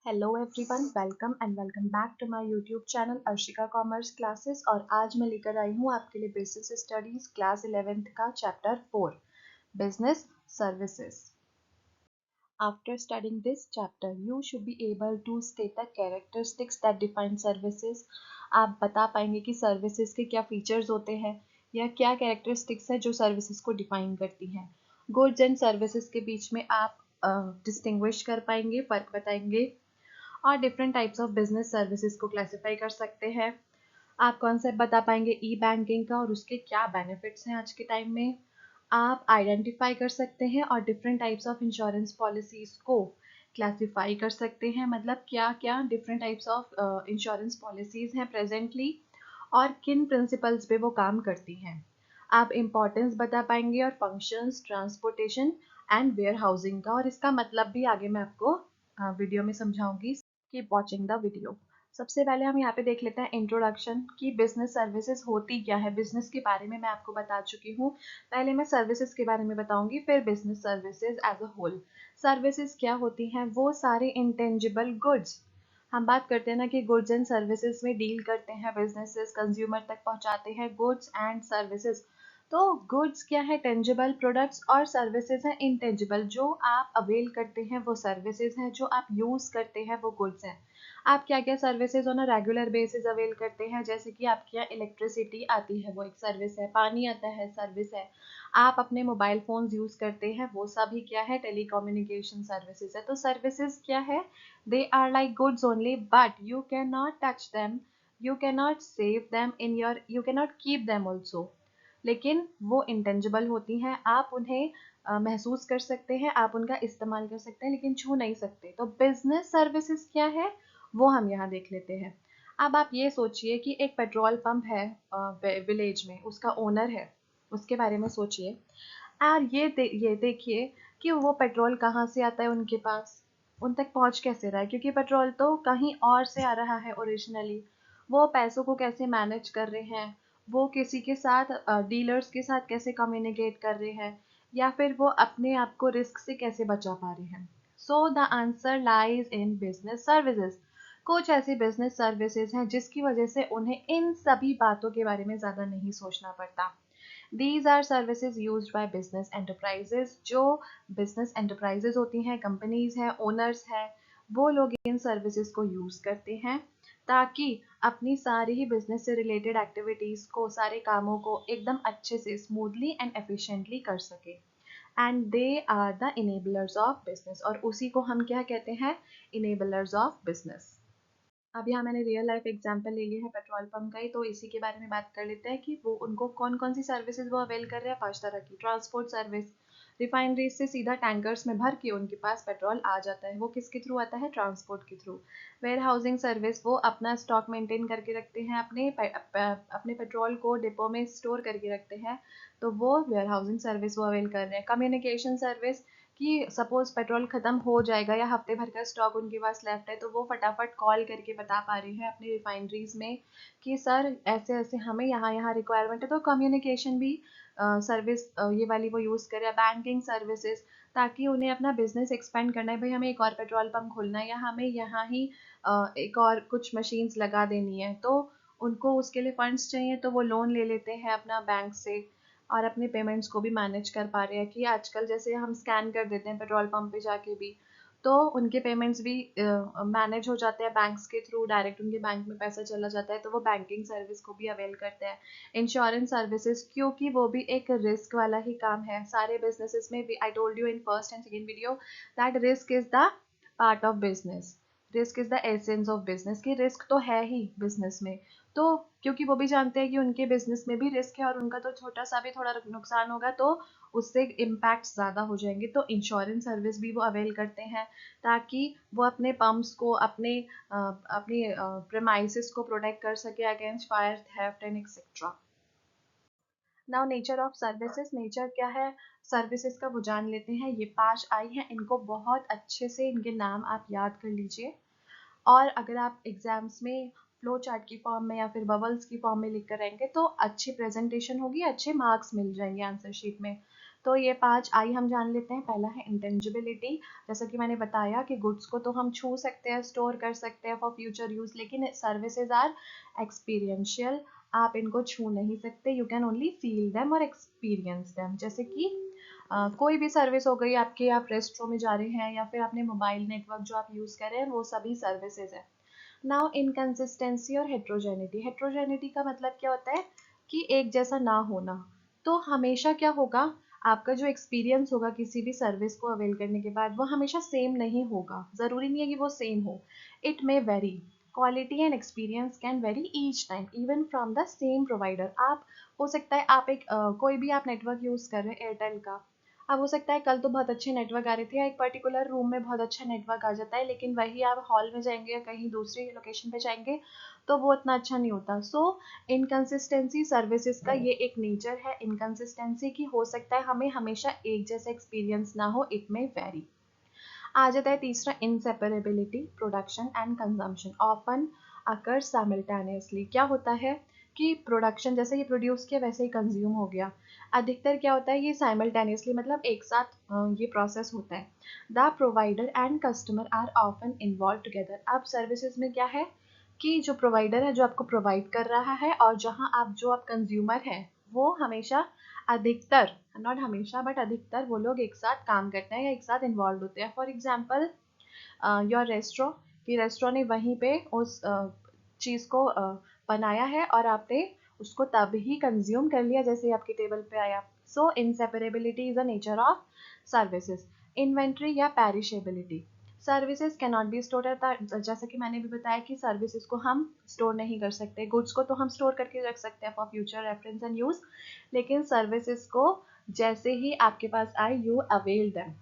Hello everyone, welcome back to my YouTube channel Arshika commerce classes. और आज मैं लेकर आई हूँ आपके लिए बिजनेस स्टडीज क्लास 11th का chapter 4 business services. After studying this chapter you should be able to state the characteristics that define services. आप बता पाएंगे कि सर्विसेज के क्या फीचर्स होते हैं या क्या कैरेक्टरिस्टिक्स है जो सर्विसेज को डिफाइन करती हैं। गुड्स एंड सर्विसेज के बीच में आप डिस्टिंग्विश कर पाएंगे, फर्क बताएंगे और different types of business services को क्लासिफाई कर सकते हैं। आप कॉन्सेप्ट बता पाएंगे ई बैंकिंग का और उसके क्या बेनिफिट्स हैं आज के टाइम में। आप आइडेंटिफाई कर सकते हैं और different types of insurance policies को क्लासिफाई कर सकते हैं, मतलब क्या क्या different types of insurance policies हैं प्रेजेंटली और किन प्रिंसिपल्स पे वो काम करती हैं। आप इम्पोर्टेंस बता पाएंगे और functions, transportation and warehousing का, और इसका मतलब भी आगे मैं आपको वीडियो में समझाऊंगी। Keep watching the video. सबसे पहले हम यहाँ पे देख लेते हैं इंट्रोडक्शन की बिजनेस सर्विसेज होती क्या है। बिजनेस के बारे में मैं आपको बता चुकी हूँ, पहले मैं सर्विसेज के बारे में बताऊंगी, फिर business services as a whole. Services क्या होती हैं? वो सारे इंटेंजिबल गुड्स, हम बात करते हैं ना कि गुड्स एंड सर्विसेज में डील करते हैं, बिजनेसेस कंज्यूमर तक पहुंचाते हैं गुड्स एंड सर्विसेज। तो गुड्स क्या है? टेंजिबल प्रोडक्ट्स, और सर्विसेज है इंटेंजिबल, जो आप अवेल करते हैं वो सर्विसेज हैं, जो आप यूज करते हैं वो गुड्स हैं। आप क्या क्या services on a regular basis avail करते हैं? जैसे कि आपके यहाँ इलेक्ट्रिसिटी आती है, वो एक सर्विस है। पानी आता है, सर्विस है। आप अपने मोबाइल फोन्स यूज करते हैं, वो सभी क्या है? टेलीकम्युनिकेशन सर्विसेज है। तो सर्विसेज क्या है? They are like goods only, but you can not touch them, you cannot save them in your, you cannot keep them also, लेकिन वो इंटेंजिबल होती हैं। आप उन्हें महसूस कर सकते हैं, आप उनका इस्तेमाल कर सकते हैं, लेकिन छू नहीं सकते। तो बिजनेस सर्विसेज क्या है वो हम यहाँ देख लेते हैं। अब आप ये सोचिए कि एक पेट्रोल पंप है विलेज में, उसका ओनर है, उसके बारे में सोचिए। और ये देखिए कि वो पेट्रोल कहाँ से आता है उनके पास, उन तक पहुँच कैसे रहा है, क्योंकि पेट्रोल तो कहीं और से आ रहा है ओरिजिनली। वो पैसों को कैसे मैनेज कर रहे हैं, वो किसी के साथ डीलर्स के साथ कैसे कम्युनिकेट कर रहे हैं, या फिर वो अपने आप को रिस्क से कैसे बचा पा रहे हैं। So the answer lies in business services. कुछ ऐसी बिजनेस सर्विसेज हैं जिसकी वजह से उन्हें इन सभी बातों के बारे में ज़्यादा नहीं सोचना पड़ता। These are services used by business enterprises। जो business enterprises होती हैं, कंपनीज हैं, ओनर्स हैं, वो लोग इन सर्विसेज को यूज करते हैं ताकि अपनी सारी ही बिजनेस से रिलेटेड एक्टिविटीज को, सारे कामों को एकदम अच्छे से स्मूथली एंड एफिशिएंटली कर सके। And they are the enablers of business, और उसी को हम क्या कहते हैं? Enablers of business. अब यहाँ मैंने रियल लाइफ एग्जांपल ले लिया है पेट्रोल पंप का ही, तो इसी के बारे में बात कर लेते हैं कि वो उनको कौन कौन सी सर्विसेज वो अवेल कर रहे हैं। 5 तरह की। ट्रांसपोर्ट सर्विस, रिफाइनरी से सीधा टैंकर्स में भर के उनके पास पेट्रोल आ जाता है, वो किसके थ्रू आता है? ट्रांसपोर्ट के थ्रू। वेयर हाउसिंग सर्विस, वो अपना स्टॉक मेंटेन करके रखते हैं, अपने पेट्रोल को डिपो में स्टोर करके रखते हैं, तो वो वेयर हाउसिंग सर्विस वो अवेल कर रहे हैं। कम्युनिकेशन सर्विस, कि सपोज पेट्रोल खत्म हो जाएगा या हफ्ते भर का स्टॉक उनके पास लेफ्ट है, तो वो फटाफट कॉल करके बता पा रहे हैं अपनी रिफाइनरीज में कि सर ऐसे ऐसे हमें यहाँ यहाँ रिक्वायरमेंट है। तो कम्युनिकेशन भी सर्विस ये वाली वो यूज़ करें। बैंकिंग सर्विसेज, ताकि उन्हें अपना बिजनेस एक्सपेंड करना है, भाई हमें एक और पेट्रोल पंप खोलना है या हमें यहाँ ही एक और कुछ मशीन्स लगा देनी है, तो उनको उसके लिए फंड्स चाहिए, तो वो लोन ले लेते हैं अपना बैंक से और अपने पेमेंट्स को भी मैनेज कर पा रहे हैं। कि आजकल जैसे हम स्कैन कर देते हैं पेट्रोल पंप पे जाके भी, तो उनके पेमेंट्स भी मैनेज हो जाते हैं बैंक्स के थ्रू, डायरेक्ट उनके बैंक में पैसा चला जाता है, तो वो बैंकिंग सर्विस को भी अवेल करते हैं। इंश्योरेंस सर्विसेज, क्योंकि वो भी एक रिस्क वाला ही काम है। सारे बिजनेसेस में भी, I told you in first and second video that risk is the part of business, risk is the essence of business, की रिस्क तो है ही बिजनेस में। तो क्योंकि वो भी जानते हैं कि उनके बिजनेस में भी रिस्क है और उनका तो छोटा सा भी थोड़ा नुकसान होगा तो उससे इम्पैक्ट ज़्यादा हो जाएंगे, तो इंश्योरेंस सर्विस भी वो अवेल करते हैं ताकि वो अपने पम्प्स को, अपनी प्रेमाइसिस को प्रोटेक्ट कर सके against fire, theft and etcetera. Now nature of services, nature क्या है सर्विसेज का वो जान लेते हैं। ये 5 आई हैं, इनको बहुत अच्छे से इनके नाम आप याद कर लीजिए, और अगर आप एग्जाम्स में फ्लो चार्ट की फॉर्म में या फिर बबल्स की फॉर्म में लिख कर रहेंगे तो अच्छी प्रेजेंटेशन होगी, अच्छे मार्क्स मिल जाएंगे आंसर शीट में। तो ये 5 आई हम जान लेते हैं। पहला है इंटेंजिबिलिटी, जैसा कि मैंने बताया कि गुड्स को तो हम छू सकते हैं, स्टोर कर सकते हैं फॉर फ्यूचर यूज, लेकिन सर्विसेज आर एक्सपीरियंशियल, आप इनको छू नहीं सकते, you can only feel them और एक्सपीरियंस देम। जैसे कि कोई भी सर्विस हो गई आपकी, आप रेस्टोरेंट में जा रहे हैं या फिर अपने मोबाइल नेटवर्क जो आप यूज़ कर रहे हैं, वो सभी सर्विसेज है। नाउ इनकंसिस्टेंसी और हेट्रोजेनिटी। हेट्रोजेनिटी का मतलब क्या होता है कि एक जैसा ना होना। तो हमेशा क्या होगा, आपका जो एक्सपीरियंस होगा किसी भी सर्विस को अवेल करने के बाद, वो हमेशा सेम नहीं होगा, ज़रूरी नहीं है कि वो सेम हो, it may very. Quality and experience can very each time even from the same provider. आप हो सकता है आप एक कोई भी आप नेटवर्क यूज़ कर रहे हैं एयरटेल का, अब हो सकता है कल तो बहुत अच्छे नेटवर्क आ रहे थे या एक पर्टिकुलर रूम में बहुत अच्छा नेटवर्क आ जाता है, लेकिन वही आप हॉल में जाएंगे या कहीं दूसरी लोकेशन पे जाएंगे तो वो उतना अच्छा नहीं होता। सो इनकंसिस्टेंसी सर्विसेज का ये एक नेचर है इनकंसिस्टेंसी की। हो सकता है हमें हमेशा एक जैसा एक्सपीरियंस ना हो, इट में वेरी। आ जाता है तीसरा inseparability. Production and consumption often occur simultaneously. क्या होता है कि प्रोडक्शन जैसे ये प्रोड्यूस किया वैसे ही कंज्यूम हो गया। अधिकतर क्या होता है ये साइमल्टेनियसली, मतलब एक साथ ये प्रोसेस होता है। The provider and customer are often involve together. अब सर्विसेज में क्या है कि जो प्रोवाइडर है जो आपको प्रोवाइड कर रहा है और जहाँ आप जो आप कंज्यूमर हैं वो हमेशा, अधिकतर, नॉट हमेशा बट अधिकतर वो लोग एक साथ काम करते हैं या एक साथ इन्वॉल्व होते हैं। फॉर एग्जाम्पल योर रेस्टोरेंट, कि रेस्टोरेंट ने वहीं पे उस चीज़ को बनाया है और आपने उसको तब ही कंज्यूम कर लिया जैसे ही आपकी टेबल पे आया। So inseparability is a nature of services. Inventory या perishability. Services can not be store, जैसे कि मैंने भी बताया कि सर्विसेज को हम स्टोर नहीं कर सकते, गुड्स को तो हम स्टोर करके रख सकते हैं for future reference and use, लेकिन सर्विसेज को जैसे ही आपके पास आए यू अवेल देम।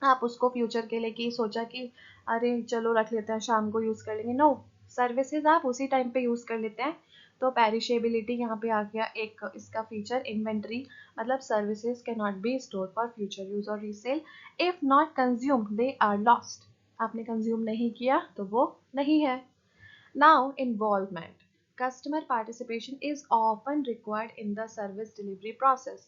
आप उसको फ्यूचर के लिए की सोचा कि अरे चलो रख लेते हैं शाम को यूज़ कर लेंगे, नो, सर्विसेज आप उसी टाइम पे यूज़ कर लेते हैं। तो पेरिशेबिलिटी यहाँ पे आ गया एक इसका फीचर। इन्वेंट्री मतलब services can not be store for future use और resale. If not consume they are lost. आपने कंज्यूम नहीं किया तो वो नहीं है। Now involvement. Customer participation is often required in the service delivery process.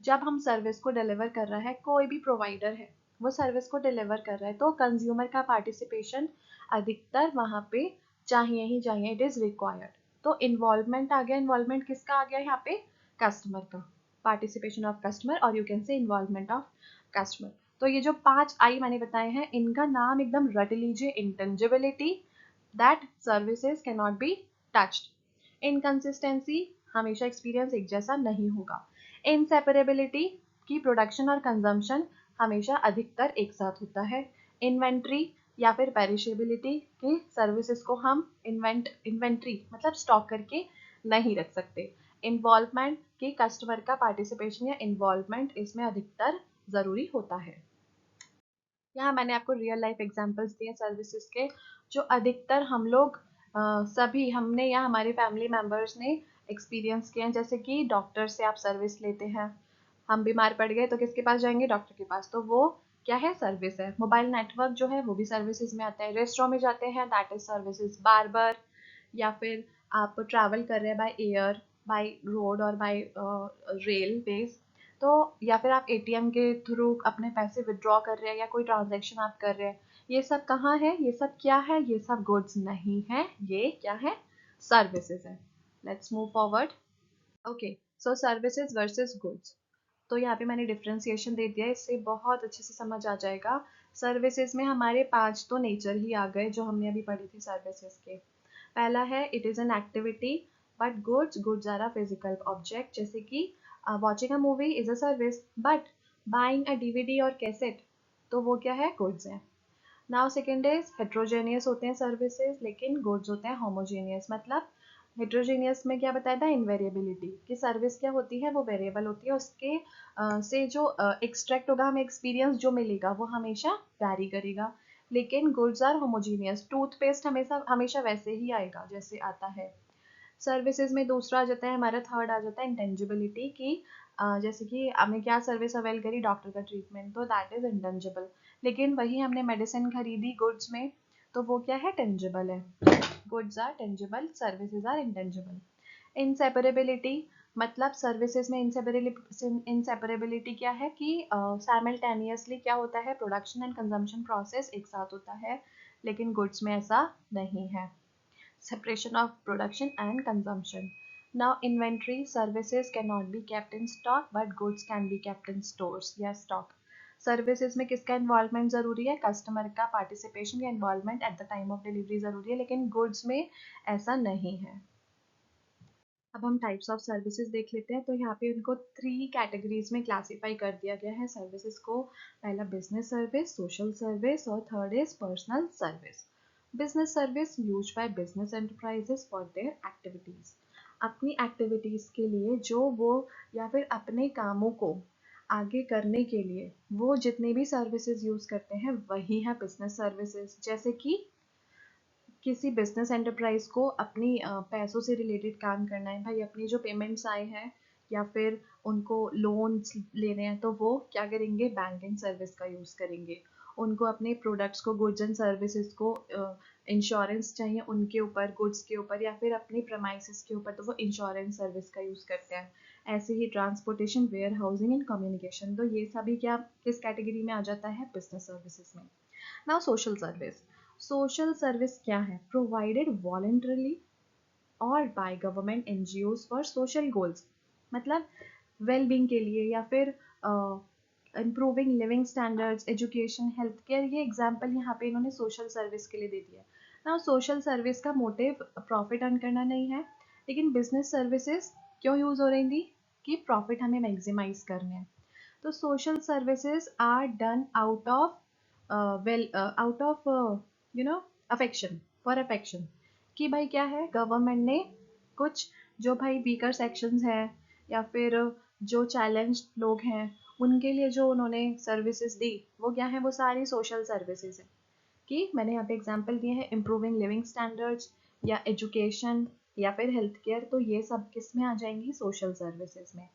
जब हम सर्विस को डिलीवर कर रहा है, कोई भी प्रोवाइडर है वो सर्विस को डिलीवर कर रहा है, तो कंज्यूमर का पार्टिसिपेशन अधिकतर वहाँ पे चाहिए ही चाहिए, इट इज़ रिक्वायर्ड। तो इन्वॉल्वमेंट आ गया। इन्वॉल्वमेंट किसका आ गया यहाँ पे, कस्टमर का, पार्टिसिपेशन ऑफ कस्टमर, और you can say involvement of customer. तो ये जो 5 आई मैंने बताए हैं इनका नाम एकदम रट लीजिए। Intangibility, that services can not be touched. Inconsistency, हमेशा एक्सपीरियंस एक जैसा नहीं होगा। इनसेपरेबिलिटी, की प्रोडक्शन और कंजम्पशन हमेशा अधिकतर एक साथ होता है। इन्वेंट्री या फिर पेरिशेबिलिटी, की सर्विसेज को हम इन्वेंट्री मतलब स्टॉक करके नहीं रख सकते। इन्वॉल्वमेंट, की कस्टमर का पार्टिसिपेशन या इन्वॉल्वमेंट इसमें अधिकतर ज़रूरी होता है। यहाँ मैंने आपको रियल लाइफ एग्जांपल्स दिए सर्विसेज के, जो अधिकतर हम लोग सभी हमने या हमारे फैमिली मेम्बर्स ने एक्सपीरियंस किए हैं। जैसे कि डॉक्टर से आप सर्विस लेते हैं, हम बीमार पड़ गए तो किसके पास जाएंगे, डॉक्टर के पास, तो वो क्या है, सर्विस है। मोबाइल नेटवर्क जो है वो भी सर्विसेज में आता है। रेस्टोरेंट में जाते हैं, दैट इज सर्विसेज। बार्बर, या फिर आप ट्रैवल कर रहे हैं बाय एयर, बाय रोड और बाय रेलवेज, तो या फिर आप एटीएम के थ्रू अपने पैसे विड्रॉ कर रहे हैं या कोई ट्रांजैक्शन आप कर रहे हैं, ये सब कहाँ है, ये सब क्या है, ये सब गुड्स नहीं है, ये क्या है, सर्विसेज है। Let's move forward. Okay, so services versus goods. तो यहाँ पे मैंने डिफ्रेंसिएशन दे दिया है, इससे बहुत अच्छे से समझ आ जाएगा। सर्विसेज में हमारे 5 तो नेचर ही आ गए जो हमने अभी पढ़ी थी सर्विसेज के। पहला है it is an activity, but goods are a physical object. जैसे कि watching a movie is a service, but buying a DVD और कैसेट, तो वो क्या है, गुड्स है। नाउ सेकेंड इज हेट्रोजेनियस होते हैं सर्विसेज, लेकिन गुड्स होते हैं होमोजेनियस। मतलब हेट्रोजेनियस में क्या बताया था, इनवेरिएबिलिटी, कि सर्विस क्या होती है, वो वेरिएबल होती है, उसके से जो एक्सट्रैक्ट होगा हमें एक्सपीरियंस जो मिलेगा वो हमेशा वैरी करेगा। लेकिन गुड्स आर होमोजीनियस, टूथपेस्ट हमेशा हमेशा वैसे ही आएगा जैसे आता है। सर्विसेज में दूसरा आ जाता है हमारा, थर्ड आ जाता है इंटेंजिबिलिटी, की जैसे कि हमने क्या सर्विस अवेल करी, डॉक्टर का ट्रीटमेंट, तो दैट इज इंटेंजिबल। लेकिन वही हमने मेडिसिन खरीदी गुड्स में, तो वो क्या है, टेंजिबल है। Goods are tangible, services are intangible. Inseparability, मतलब सर्विसेज में इंसेपरेबिलिटी क्या है कि साइमल्टेनियसली क्या होता है, प्रोडक्शन एंड कंजम्पशन प्रोसेस एक साथ होता है, लेकिन गुड्स में ऐसा नहीं है. Separation of production and consumption. Now, inventory services cannot be kept in stock, but goods can be kept in stores या stock. सर्विसेज में किसका इन्वॉल्वमेंट ज़रूरी है, कस्टमर का पार्टिसिपेशन या involvement at the time of delivery ज़रूरी है, लेकिन गुड्स में ऐसा नहीं है. अब हम टाइप्स ऑफ सर्विसेज देख लेते हैं. तो यहाँ पे उनको 3 कैटेगरीज में क्लासीफाई कर दिया गया है सर्विसेज को. पहला बिजनेस सर्विस, सोशल सर्विस और third is personal service. Business service use by business enterprises for their activities. अपनी एक्टिविटीज के लिए जो वो या फिर अपने कामों को आगे करने के लिए वो जितने भी सर्विसेज यूज करते हैं वही है बिजनेस सर्विसेज. जैसे कि किसी बिजनेस एंटरप्राइज को अपनी पैसों से रिलेटेड काम करना है, भाई अपनी जो पेमेंट्स आए हैं या फिर उनको लोन्स लेने हैं, तो वो क्या करेंगे, बैंकिंग सर्विस का यूज़ करेंगे. उनको अपने प्रोडक्ट्स को, गुड्स एंड सर्विसेज को इंश्योरेंस चाहिए उनके ऊपर, गुड्स के ऊपर या फिर अपनी प्रमाइसिस के ऊपर, तो वो इंश्योरेंस सर्विस का यूज़ करते हैं. ऐसे ही transportation, warehousing and communication, तो ये सभी क्या किस कैटेगरी में आ जाता है, बिजनेस सर्विसेज में. Now social service. Social service क्या है, प्रोवाइडेड वॉलेंटरली और by government NGOs for social goals. मतलब वेल बींग के लिए या फिर improving living standards, education, health care, ये एग्जाम्पल यहाँ पे इन्होंने सोशल सर्विस के लिए दे दिया. ना सोशल सर्विस का मोटिव प्रॉफिट अर्न करना नहीं है, लेकिन बिजनेस सर्विसेज क्यों यूज हो रही थी, कि प्रॉफिट हमें मैक्सिमाइज करने हैं. तो social services are done out of out of affection, for affection, कि भाई क्या है, गवर्नमेंट ने कुछ जो भाई वीकर सेक्शंस हैं या फिर जो चैलेंज लोग हैं उनके लिए जो उन्होंने सर्विसेज दी, वो क्या है, वो सारी सोशल सर्विसेज है. कि मैंने यहाँ पे एग्जांपल दिए हैं, इम्प्रूविंग लिविंग स्टैंडर्ड्स या एजुकेशन या फिर हेल्थ केयर, तो ये सब किस में आ जाएंगी, सोशल सर्विसेज में.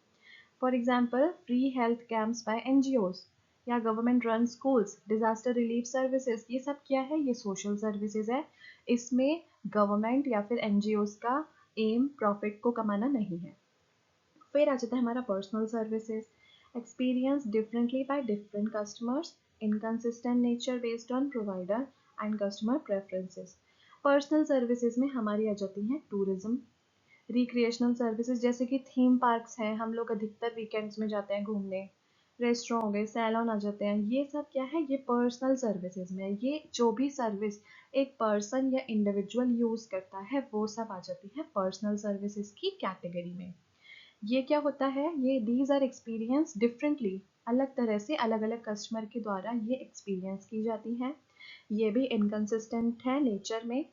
For example free health camps by NGOs या government run schools, disaster relief services, ये सब क्या है, ये सोशल सर्विसेज है. इसमें गवर्नमेंट या फिर एनजीओज का एम प्रॉफिट को कमाना नहीं है. फिर आ जाता है हमारा personal services. Experience differently by different customers, inconsistent nature based on provider and customer preferences. Personal services में हमारी आ जाती हैं टूरिज्म, रिक्रिएशनल सर्विसेज, जैसे कि थीम पार्क्स हैं, हम लोग अधिकतर वीकेंड्स में जाते हैं घूमने, रेस्टोरेंट हो गए, सैलून आ जाते हैं, ये सब क्या है, ये पर्सनल सर्विसेज में. ये जो भी सर्विस एक पर्सन या इंडिविजुअल यूज करता है वो सब आ जाती है पर्सनल सर्विसेज की कैटेगरी में. ये क्या होता है, ये दीज आर एक्सपीरियंस डिफरेंटली, अलग तरह से अलग अलग कस्टमर के द्वारा ये एक्सपीरियंस की जाती हैं. ये भी इनकंसिस्टेंट है नेचर में,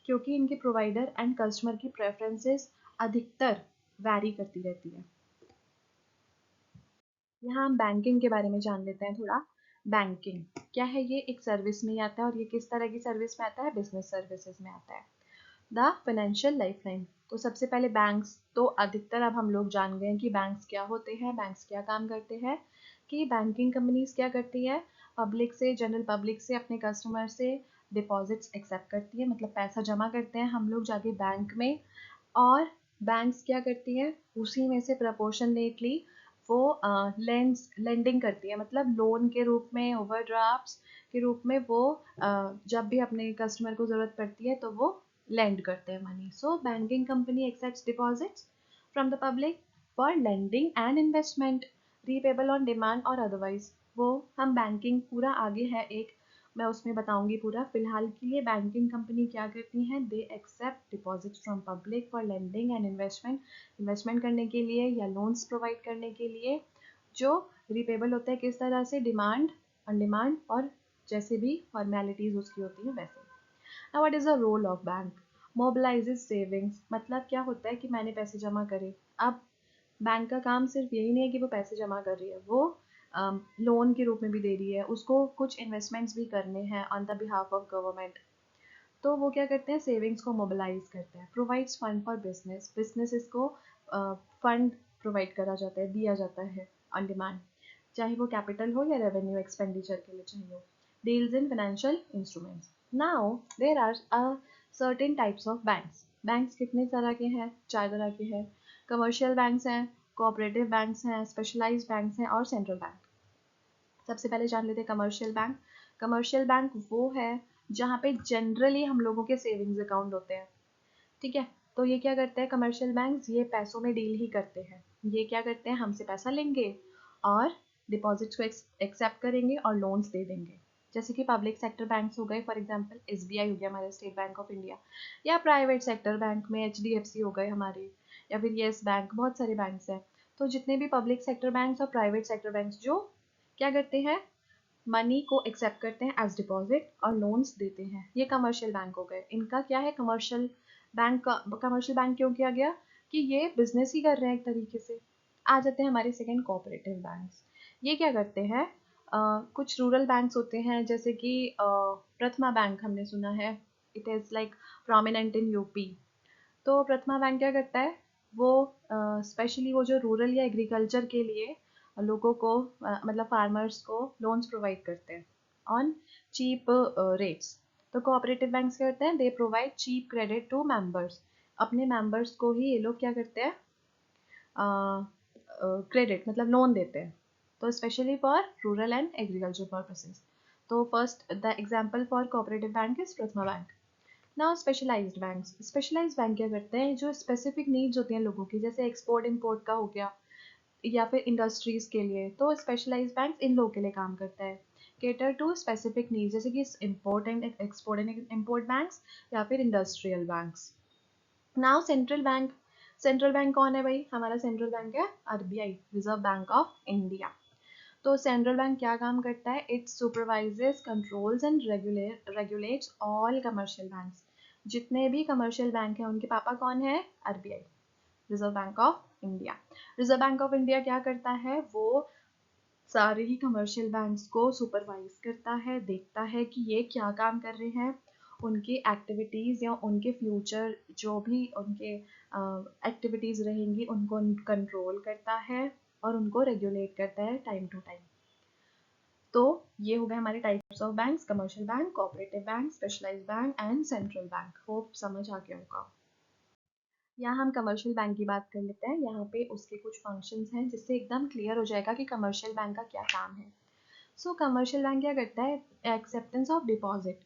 क्योंकि इनके प्रोवाइडर एंड कस्टमर की प्रेफरेंसेस अधिकतर वैरी करती रहती है. यहाँ हम बैंकिंग के बारे में जान लेते हैं थोड़ा. बैंकिंग क्या है, ये एक सर्विस में ही आता है, और ये किस तरह की सर्विस में आता है, बिजनेस सर्विसेज में आता है. The financial lifeline. तो सबसे पहले बैंक्स, तो अधिकतर अब हम लोग जान गए हैं कि बैंक्स क्या होते हैं, बैंक्स क्या काम करते हैं. कि बैंकिंग कंपनीज क्या करती है, पब्लिक से, जनरल पब्लिक से, अपने कस्टमर से डिपॉजिट्स एक्सेप्ट करती है, मतलब पैसा जमा करते हैं हम लोग जाके बैंक में. और बैंक्स क्या करती है, उसी में से प्रपोर्शनेटली वो लेंडिंग करती है, मतलब लोन के रूप में, ओवरड्राफ्ट्स के रूप में वो जब भी अपने कस्टमर को ज़रूरत पड़ती है तो वो लेंड करते हैं money. So banking company accepts deposits from the public for lending and investment, repayable on demand और अदरवाइज. वो हम बैंकिंग पूरा आगे है एक, मैं उसमें बताऊंगी पूरा. फिलहाल के लिए बैंकिंग कंपनी क्या करती हैं, they accept deposits from public for lending and investment, investment करने के लिए या लोन्स प्रोवाइड करने के लिए, जो रिपेबल होता है किस तरह से, डिमांड, ऑन डिमांड, और जैसे भी फॉर्मेलिटीज उसकी होती है वैसे. Now what is the role of bank, mobilises savings. मतलब क्या होता है कि मैंने पैसे जमा करे. अब बैंक का काम सिर्फ यही नहीं है कि वो पैसे जमा कर रही है, वो लोन के रूप में भी दे रही है, उसको कुछ इन्वेस्टमेंट्स भी करने हैं on the behalf of government. तो वो क्या करते हैं, सेविंग्स को मोबिलाइज करते हैं. Provides fund for business, businesses को फंड प्रोवाइड करा जाता है, दिया जाता है ऑन डिमांड, चाहे वो कैपिटल हो या रेवेन्यू एक्सपेंडिचर के लिए चाहिए हो. Deals in financial instruments. Now there are certain types of banks. Banks कितने तरह के हैं, 4 तरह के हैं. कमर्शियल बैंक्स हैं, कोऑपरेटिव बैंक्स हैं, स्पेशलाइज्ड बैंक्स हैं और सेंट्रल बैंक। सबसे पहले जान लेते हैं कमर्शियल बैंक। कमर्शियल बैंक वो है जहाँ पे जनरली हम लोगों के सेविंग्स अकाउंट होते हैं, ठीक है। तो ये क्या करते हैं कमर्शियल बैंक्स, ये पैसों में डील ही करते हैं। ये क्या करते हैं, हमसे पैसा लेंगे और डिपॉजिट्स को एक्सेप्ट करेंगे और लोन्स दे देंगे। जैसे कि पब्लिक सेक्टर बैंक्स हो गए, फॉर एग्जांपल एसबीआई हो गया हमारा, स्टेट बैंक ऑफ इंडिया, या प्राइवेट सेक्टर बैंक में एचडीएफसी हो गए हमारे, या फिर येस बैंक, बहुत सारे बैंक्स हैं। तो जितने भी पब्लिक सेक्टर बैंक्स और प्राइवेट सेक्टर बैंक्स जो क्या करते हैं, मनी को एक्सेप्ट करते हैं एज डिपॉजिट और लोन्स देते हैं, ये कमर्शियल बैंक हो गए। इनका क्या है, कमर्शियल बैंक क्यों किया गया, कि ये बिजनेस ही कर रहे हैं एक तरीके से। आ जाते हैं हमारे सेकंड, कोऑपरेटिव बैंक्स। ये क्या करते हैं, कुछ रूरल बैंक्स होते हैं, जैसे कि प्रथमा बैंक हमने सुना है, it is like prominent in UP. तो प्रथमा बैंक क्या करता है, वो स्पेशली वो जो रूरल या एग्रीकल्चर के लिए लोगों को मतलब फार्मर्स को लोन्स प्रोवाइड करते हैं ऑन चीप रेट्स। तो कोऑपरेटिव बैंक्स क्या करते हैं, they provide cheap credit to members. अपने मेंबर्स को ही ये लोग क्या करते हैं, क्रेडिट मतलब लोन देते हैं, तो specially for rural and agriculture purposes. तो first the example for cooperative bank is Prathama bank. Now specialised banks, specialised bank क्या करते हैं, जो स्पेसिफिक नीड्स होती हैं लोगों की, जैसे एक्सपोर्ट इंपोर्ट का हो गया या फिर इंडस्ट्रीज के लिए, तो स्पेशलाइज्ड बैंक इन लोगों के लिए काम करता है, केटर टू स्पेसिफिक नीड्स, जैसे कि import and export and import banks या फिर industrial banks. Now central bank, central bank कौन है भाई, हमारा सेंट्रल बैंक है RBI, reserve bank of India. तो सेंट्रल बैंक क्या काम करता है, it supervises, controls and regulates all commercial banks. जितने भी कमर्शियल बैंक हैं उनके पापा कौन है, RBI, reserve bank of India. Reserve bank of India क्या करता है, वो सारे ही कमर्शियल बैंक्स को सुपरवाइज करता है, देखता है कि ये क्या काम कर रहे हैं, उनकी एक्टिविटीज़ या उनके फ्यूचर जो भी उनके एक्टिविटीज़ रहेंगी उनको कंट्रोल करता है और उनको रेगुलेट करता है टाइम टू टाइम। तो ये हो गए हमारे types of banks, commercial bank, cooperative bank, specialized bank and central bank. Hope समझ आ गया होगा। यहाँ हम कमर्शियल बैंक की बात कर लेते हैं। यहाँ पे उसके कुछ फंक्शंस हैं जिससे एकदम क्लियर हो जाएगा कि कमर्शियल बैंक का क्या काम है। सो कमर्शियल बैंक क्या करता है, एक्सेप्टेंस ऑफ डिपॉजिट।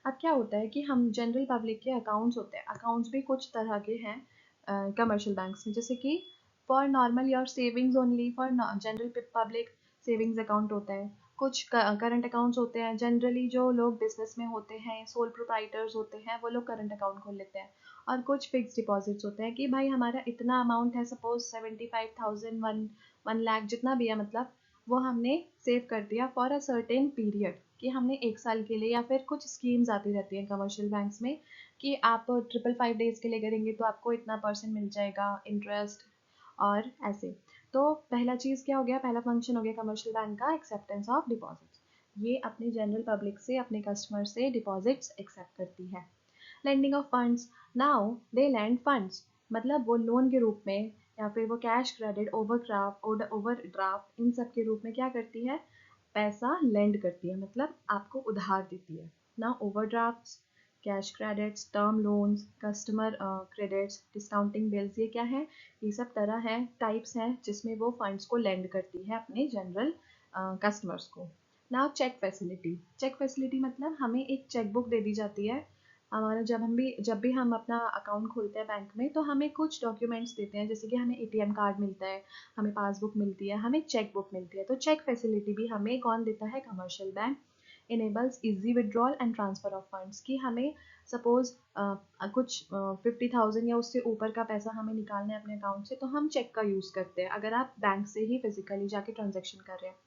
अब क्या होता है कि हम जनरल पब्लिक के अकाउंट्स होते हैं, अकाउंट्स भी कुछ तरह के हैं कमर्शियल बैंक्स में, जैसे कि for normal your savings only, for general public savings account होता है। कुछ करंट अकाउंट्स होते हैं, जनरली जो लोग बिजनेस में होते हैं, सोल प्रोप्राइटर्स होते हैं, वो लोग करंट अकाउंट खोल लेते हैं। और कुछ फिक्स डिपॉजिट्स होते हैं कि भाई हमारा इतना अमाउंट है, सपोज 75,000, 1 लाख जितना भी है, मतलब वो हमने सेव कर दिया फॉर अ सर्टेन पीरियड, कि हमने 1 साल के लिए, या फिर कुछ स्कीम्स आती रहती हैं कमर्शियल बैंक्स में कि आप 555 डेज के लिए करेंगे तो आपको इतना परसेंट मिल जाएगा इंटरेस्ट, और ऐसे। तो पहला चीज़ क्या हो गया, पहला फंक्शन हो गया कमर्शियल बैंक का, एक्सेप्टेंस ऑफ डिपॉजिट्स। ये अपने जनरल पब्लिक से, अपने कस्टमर से डिपॉजिट्स एक्सेप्ट करती है। Lending of funds, now they land funds, मतलब वो लोन के रूप में या फिर वो कैश क्रेडिट, ओवरड्राफ्ट, इन सब के रूप में क्या करती है, पैसा लेंड करती है, मतलब आपको उधार देती है ना। Overdrafts, cash credits, term loans, customer credits, discounting bills, ये क्या है, ये सब तरह है, टाइप्स हैं जिसमें वो फंड्स को लेंड करती है अपने जनरल कस्टमर्स को। Now cheque facility, cheque facility मतलब हमें एक चेक बुक दे दी जाती है। हमारा जब भी हम अपना अकाउंट खोलते हैं बैंक में, तो हमें कुछ डॉक्यूमेंट्स देते हैं, जैसे कि हमें एटीएम कार्ड मिलता है, हमें पासबुक मिलती है, हमें चेक बुक मिलती है। तो चेक फैसिलिटी भी हमें कौन देता है, commercial bank. Enables easy withdrawal and transfer of funds, कि हमें सपोज कुछ 50,000 या उससे ऊपर का पैसा हमें निकालना है अपने अकाउंट से, तो हम चेक का यूज़ करते हैं, अगर आप बैंक से ही फिजिकली जाके ट्रांजेक्शन कर रहे हैं।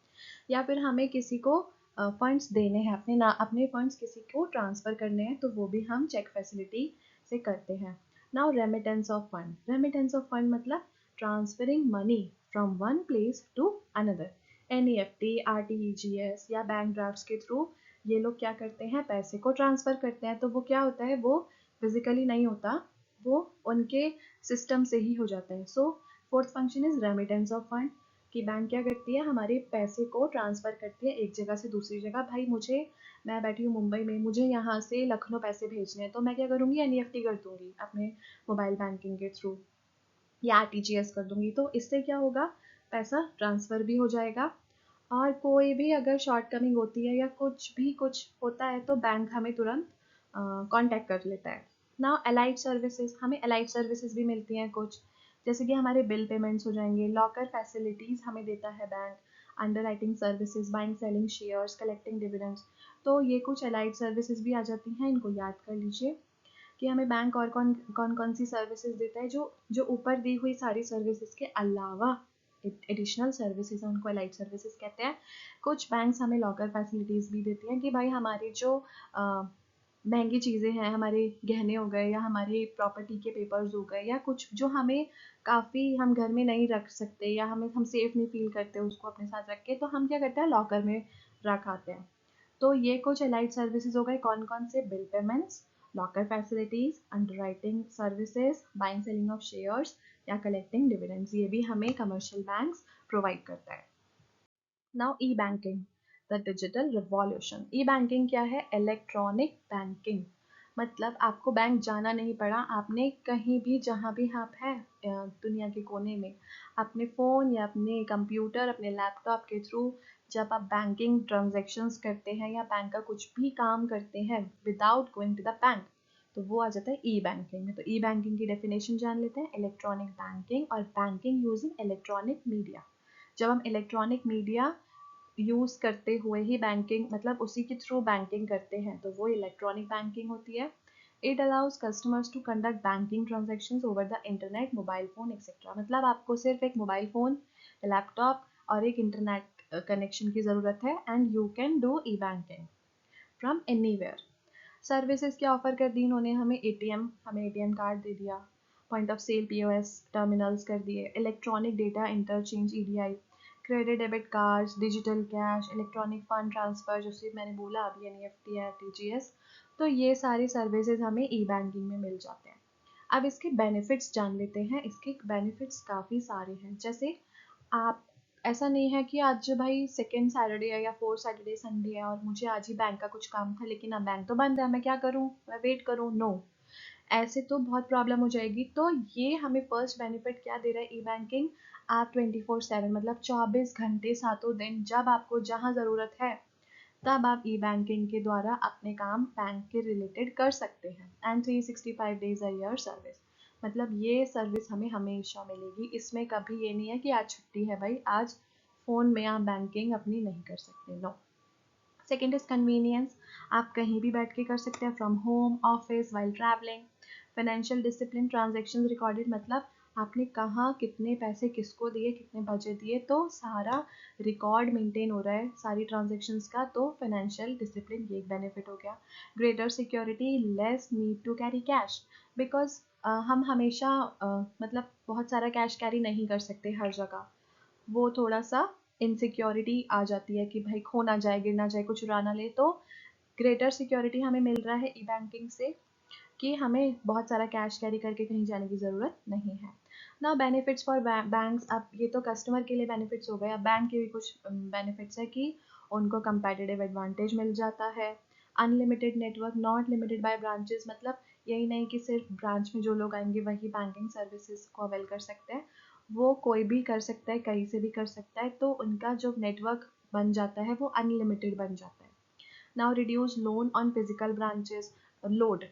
या फिर हमें किसी को फंड्स देने हैं, अपने फंड्स किसी को ट्रांसफ़र करने हैं, तो वो भी हम चेक फैसिलिटी से करते हैं। Now remittance of fund, remittance of fund मतलब transferring money from one place to another. NEFT, RTGS या बैंक ड्राफ्ट्स के थ्रू ये लोग क्या करते हैं, पैसे को ट्रांसफ़र करते हैं। तो वो क्या होता है, वो फिजिकली नहीं होता, वो उनके सिस्टम से ही हो जाता है। So fourth function is remittance of fund, कि बैंक क्या करती है, हमारे पैसे को ट्रांसफ़र करती है एक जगह से दूसरी जगह। भाई मैं बैठी हूँ मुंबई में, मुझे यहाँ से लखनऊ पैसे भेजने हैं, तो मैं क्या करूँगी, एनईएफटी कर दूँगी अपने मोबाइल बैंकिंग के थ्रू। या आरटीजीएस कर दूंगी। तो इससे क्या होगा, पैसा ट्रांसफ़र भी हो जाएगा, और कोई भी अगर शॉर्टकमिंग होती है या कुछ होता है तो बैंक हमें तुरंत कांटेक्ट कर लेता है ना। अलाइड सर्विसेज, हमें अलाइड सर्विसेज भी मिलती हैं कुछ, जैसे कि हमारे बिल पेमेंट्स हो जाएंगे, लॉकर फैसिलिटीज़ हमें देता है bank, under writing services, buying selling shares, collecting dividends. तो ये कुछ अलाइड सर्विसेज भी आ जाती हैं, इनको याद कर लीजिए कि हमें बैंक और कौन कौन कौन सी सर्विसेज देता है। जो जो ऊपर दी हुई सारी सर्विसेज के अलावा एडिशनल सर्विसेज हैं, उनको अलाइड सर्विसेज कहते हैं। कुछ बैंक्स हमें लॉकर फैसिलिटीज़ भी देती हैं कि भाई हमारी जो महंगी चीज़ें हैं, हमारे गहने हो गए या हमारे प्रॉपर्टी के पेपर्स हो गए या कुछ जो हमें काफ़ी हम घर में नहीं रख सकते या हम सेफ नहीं फील करते उसको अपने साथ रख के, तो हम क्या करते हैं, लॉकर में रख आते हैं। तो ये कुछ एलाइड सर्विसेज हो गए, कौन कौन से, bill payments, locker facilities, underwriting services, buying selling of shares या कलेक्टिंग डिविडेंड्स, ये भी हमें कमर्शियल बैंक्स प्रोवाइड करता है। Now E banking, the digital revolution. E banking क्या है, इलेक्ट्रॉनिक बैंकिंग। मतलब आपको बैंक जाना नहीं पड़ा, आपने कहीं भी जहाँ भी आप हैं दुनिया के कोने में, अपने फ़ोन या अपने कंप्यूटर, अपने लैपटॉप के थ्रू जब आप बैंकिंग ट्रांजेक्शन्स करते हैं या बैंक का कुछ भी काम करते हैं without going to the bank, तो वो आ जाता है ई बैंकिंग में। तो ई बैंकिंग की डेफिनेशन जान लेते हैं, इलेक्ट्रॉनिक बैंकिंग और बैंकिंग यूजिंग इलेक्ट्रॉनिक मीडिया। जब हम इलेक्ट्रॉनिक मीडिया यूज़ करते हुए ही बैंकिंग, मतलब उसी के थ्रू बैंकिंग करते हैं, तो वो इलेक्ट्रॉनिक बैंकिंग होती है। It allows customers to conduct banking transactions over the internet, mobile phone etcetera. मतलब आपको सिर्फ एक मोबाइल फ़ोन, लैपटॉप और एक इंटरनेट कनेक्शन की ज़रूरत है, and you can do e banking from anywhere. Services क्या ऑफर कर दी इन्होंने, हमें एटीएम कार्ड दे दिया, point of sale POS terminals कर दिए, electronic data interchange EDI, credit debit cards, digital cash, electronic fund transfer, जैसे मैंने बोला अभी एनईएफटी या आरटीजीएस। तो ये सारी सर्विसेज हमें ई बैंकिंग में मिल जाते हैं। अब इसके बेनिफिट्स जान लेते हैं। इसके बेनिफिट्स काफ़ी सारे हैं, जैसे आप, ऐसा नहीं है कि आज भाई सेकेंड सैटरडे है या फोर्थ सैटरडे संडे है और मुझे आज ही बैंक का कुछ काम था, लेकिन अब बैंक तो बंद है, मैं क्या करूँ, मैं वेट करूँ, नो, ऐसे तो बहुत प्रॉब्लम हो जाएगी। तो ये हमें फर्स्ट बेनिफिट क्या दे रहा है ई बैंकिंग, आप 24/7 मतलब 24 घंटे सातों दिन जब आपको जहाँ ज़रूरत है तब आप ई बैंकिंग के द्वारा अपने काम बैंक के रिलेटेड कर सकते हैं। And 365 days a year service, मतलब ये सर्विस हमें हमेशा मिलेगी। इसमें कभी ये नहीं है कि आज छुट्टी है भाई, आज फ़ोन में आप बैंकिंग अपनी नहीं कर सकते, नो। सेकेंड इज कन्वीनियंस, आप कहीं भी बैठ के कर सकते हैं, from home, office, while travelling. Financial discipline, transaction recorded, मतलब आपने कहाँ कितने पैसे किसको दिए, कितने बजे दिए, तो सारा रिकॉर्ड मेंटेन हो रहा है सारी ट्रांजेक्शन्स का, तो फाइनेंशियल डिसिप्लिन ये एक बेनिफिट हो गया। Greater security, less need to carry cash, because हम हमेशा मतलब बहुत सारा कैश कैरी नहीं कर सकते हर जगह, वो थोड़ा सा इनसिक्योरिटी आ जाती है कि भाई खो ना जाए, गिर ना जाए, कुछ चुरा ना ले। तो ग्रेटर सिक्योरिटी हमें मिल रहा है ई बैंकिंग से कि हमें बहुत सारा कैश कैरी करके कहीं जाने की ज़रूरत नहीं है ना। बेनिफिट्स फॉर बैंक्स, अब ये तो कस्टमर के लिए बेनिफिट्स हो गए, अब बैंक के भी कुछ बेनिफिट्स है कि उनको कंपेटिटिव एडवांटेज मिल जाता है। Unlimited network, not limited by branches, मतलब यही नहीं कि सिर्फ ब्रांच में जो लोग आएंगे वही बैंकिंग सर्विसेज को अवेल कर सकते हैं, वो कोई भी कर सकता है, कहीं से भी कर सकता है, तो उनका जो नेटवर्क बन जाता है वो अनलिमिटेड बन जाता है। Now reduce loan on physical branches, load,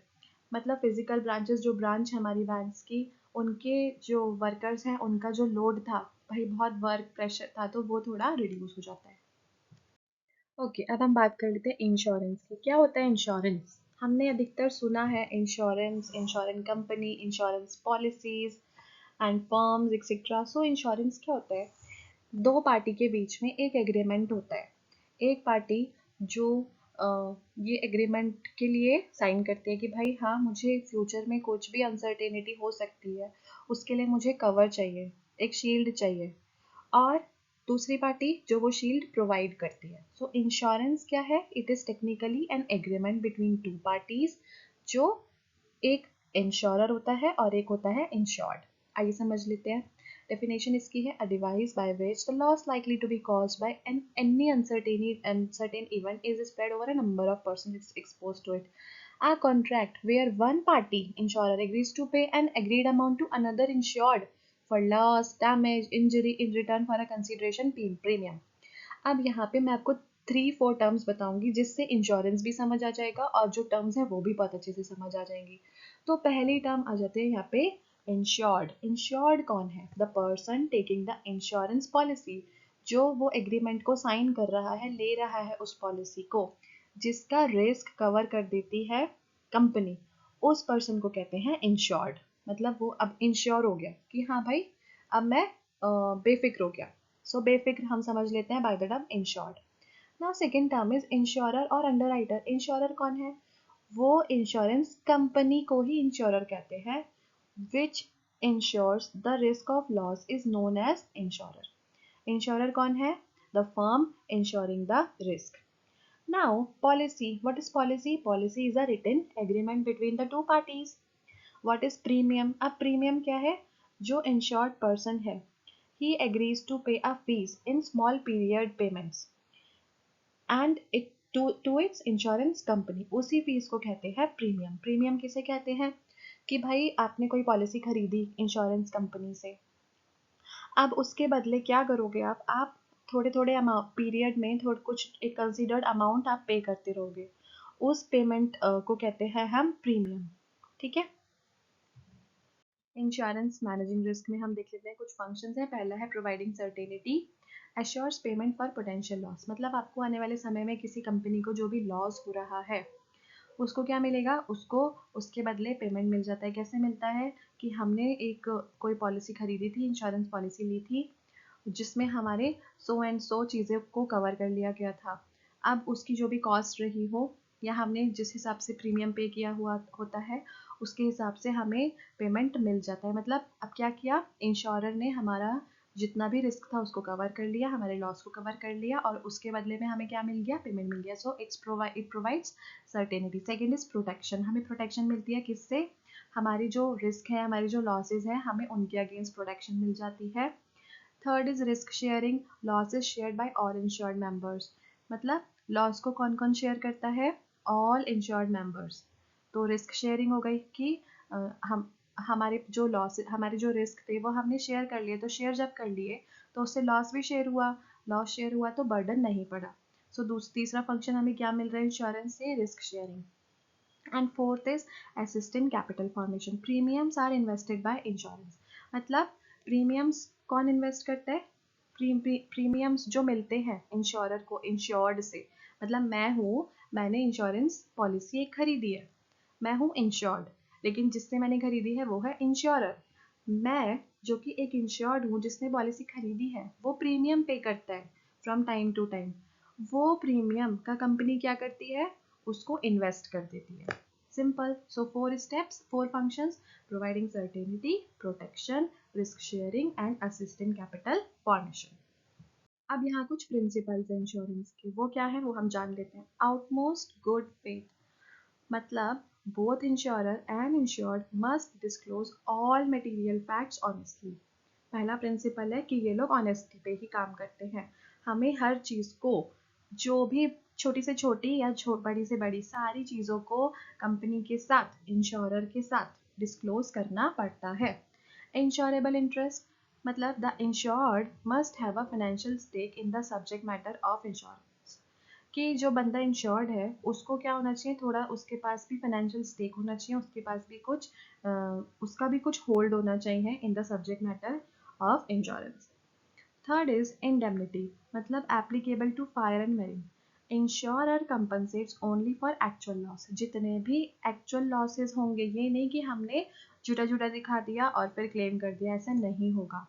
मतलब फिजिकल ब्रांचेस, जो ब्रांच है हमारी बैंक्स की, उनके जो वर्कर्स हैं उनका जो लोड था, भाई बहुत वर्क प्रेशर था, तो वो थोड़ा रिड्यूस हो जाता है। ओके, अब हम बात कर लेते हैं इंश्योरेंस की। क्या होता है इंश्योरेंस, हमने अधिकतर सुना है insurance, insurance company, insurance policies and firms etcetera. So insurance क्या होता है, दो पार्टी के बीच में एक एग्रीमेंट होता है। एक पार्टी जो ये एग्रीमेंट के लिए साइन करती है कि भाई हाँ, मुझे फ्यूचर में कुछ भी अनसर्टेनिटी हो सकती है, उसके लिए मुझे कवर चाहिए, एक शील्ड चाहिए, और दूसरी पार्टी जो वो शील्ड प्रोवाइड करती है। सो इंश्योरेंस क्या है, it is technically an agreement between two parties, जो एक इंश्योरर होता है और एक होता है इंश्योर्ड। आइए समझ लेते हैं। डेफिनेशन इसकी है, a device by which the loss likely to be caused by any uncertain event is spread over a number of persons exposed to it. A contract where one party, insurer, agrees to pay an agreed amount to another insured for loss, damage, injury in return for a consideration premium. अब यहाँ पे मैं आपको 3-4 terms बताऊंगी जिससे insurance भी समझ आ जाएगा और जो टर्म्स हैं वो भी बहुत अच्छे से समझ आ जाएंगी। तो पहली टर्म आ जाते हैं यहाँ पे इंश्योर्ड। इंश्योर्ड कौन है? The person taking the insurance policy, जो वो एग्रीमेंट को साइन कर रहा है, ले रहा है उस पॉलिसी को, जिसका रिस्क कवर कर देती है कंपनी, उस पर्सन को कहते हैं इंश्योर्ड। मतलब वो अब इंश्योर हो गया कि हाँ भाई अब मैं बेफिक्र हो गया। सो बेफिक्र हम समझ लेते हैं by the term insured. Now second term is insurer और अंडरराइटर। इंश्योरर कौन है? वो इंश्योरेंस कंपनी को ही इंश्योरर कहते हैं। Which insures the risk of loss is known as insurer. Insurer कौन है? The firm insuring the risk. Now policy, what is policy? Policy is a written agreement between the two parties. What is premium? अब premium क्या है? जो insured person है, he agrees to pay a fees in small period payments and it to its insurance company। उसी fees को कहते हैं premium. Premium किसे कहते हैं? कि भाई आपने कोई पॉलिसी खरीदी इंश्योरेंस कंपनी से, अब उसके बदले क्या करोगे आप थोड़े थोड़े पीरियड में थोड़ा कुछ एक कंसिडर्ड अमाउंट आप पे करते रहोगे, उस पेमेंट को कहते हैं हम प्रीमियम। ठीक है। इंश्योरेंस मैनेजिंग रिस्क में हम देख लेते हैं कुछ फंक्शंस हैं। पहला है providing certainty, assures payment for potential loss. मतलब आपको आने वाले समय में किसी कंपनी को जो भी लॉस हो रहा है उसको क्या मिलेगा? उसको उसके बदले पेमेंट मिल जाता है। कैसे मिलता है? कि हमने एक कोई पॉलिसी खरीदी थी, इंश्योरेंस पॉलिसी ली थी, जिसमें हमारे सो एंड सो चीज़ें को कवर कर लिया गया था। अब उसकी जो भी कॉस्ट रही हो या हमने जिस हिसाब से प्रीमियम पे किया हुआ होता है उसके हिसाब से हमें पेमेंट मिल जाता है। मतलब अब क्या किया? इंश्योरर ने हमारा जितना भी रिस्क था उसको कवर कर लिया, हमारे लॉस को कवर कर लिया और उसके बदले में हमें क्या मिल गया? पेमेंट मिल गया। So it provides certainty. Second is protection. हमें प्रोटेक्शन मिलती है किससे? हमारी जो रिस्क है, हमारी जो लॉसेज हैं, हमें उनके अगेंस्ट प्रोटेक्शन मिल जाती है। Third is risk sharing. Loss is shared by all insured members. मतलब लॉस को कौन कौन शेयर करता है? All insured members. तो रिस्क शेयरिंग हो गई कि हम हमारे जो रिस्क थे वो हमने शेयर कर लिए। तो शेयर जब कर लिए तो उससे लॉस भी शेयर हुआ, लॉस शेयर हुआ तो बर्डन नहीं पड़ा। सो तीसरा फंक्शन हमें क्या मिल रहा है इंश्योरेंस से? Risk sharing. And fourth is assist in capital formation. Premiums are invested by insurance. मतलब प्रीमियम्स कौन इन्वेस्ट करता है? प्रीमियम्स जो मिलते हैं इंश्योरर को इंश्योर्ड से। मतलब मैंने इंश्योरेंस पॉलिसी एक खरीदी है, मैं हूँ इंश्योर्ड, लेकिन जिससे मैंने खरीदी है वो है इंश्योरर। मैं जो कि एक इंश्योर्ड हूँ जिसने पॉलिसी खरीदी है वो प्रीमियम पे करता है फ्रॉम टाइम टू टाइम। वो प्रीमियम का कंपनी क्या करती है? उसको इन्वेस्ट कर देती है। Simple. So 4 steps, 4 functions: providing certainty, protection, risk sharing and assist in capital formation. अब यहाँ कुछ प्रिंसिपल्स हैं इंश्योरेंस के, वो क्या है वो हम जान लेते हैं। Outmost good faith. मतलब both insurer and insured must disclose all material facts honestly। पहला प्रिंसिपल है कि ये लोग ऑनेस्टी पे ही काम करते हैं। हमें हर चीज़ को, जो भी छोटी से छोटी या बड़ी से बड़ी सारी चीज़ों को कंपनी के साथ, इंश्योरर के साथ डिस्क्लोज करना पड़ता है। Insurable interest. मतलब the insured must have a financial stake in the subject matter of insurance. कि जो बंदा इंश्योर्ड है उसको क्या होना चाहिए? थोड़ा उसके पास भी फाइनेंशियल स्टेक होना चाहिए, उसके पास भी कुछ उसका भी कुछ होल्ड होना चाहिए in the subject matter of insurance. Third is indemnity. मतलब applicable to fire and marine. Insurer compensates only for actual loss. जितने भी एक्चुअल लॉसेस होंगे, ये नहीं कि हमने झूठा झूठा दिखा दिया और फिर क्लेम कर दिया, ऐसा नहीं होगा।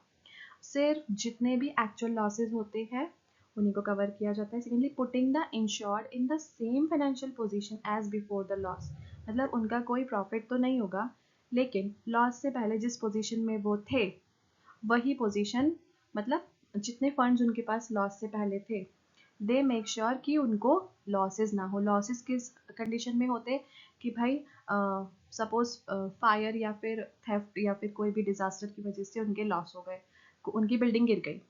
सिर्फ जितने भी एक्चुअल लॉसेस होते हैं उन्हीं को कवर किया जाता है। Secondly, putting the insured in the same financial position as before the loss. मतलब उनका कोई प्रॉफिट तो नहीं होगा, लेकिन लॉस से पहले जिस पोजीशन में वो थे वही पोजीशन, मतलब जितने फंड्स उनके पास लॉस से पहले थे, दे मेक श्योर कि उनको लॉसेस ना हो। लॉसेस किस कंडीशन में होते? कि भाई सपोज फायर या फिर थेफ्ट या फिर कोई भी डिजास्टर की वजह से उनके लॉस हो गए, उनकी बिल्डिंग गिर गई।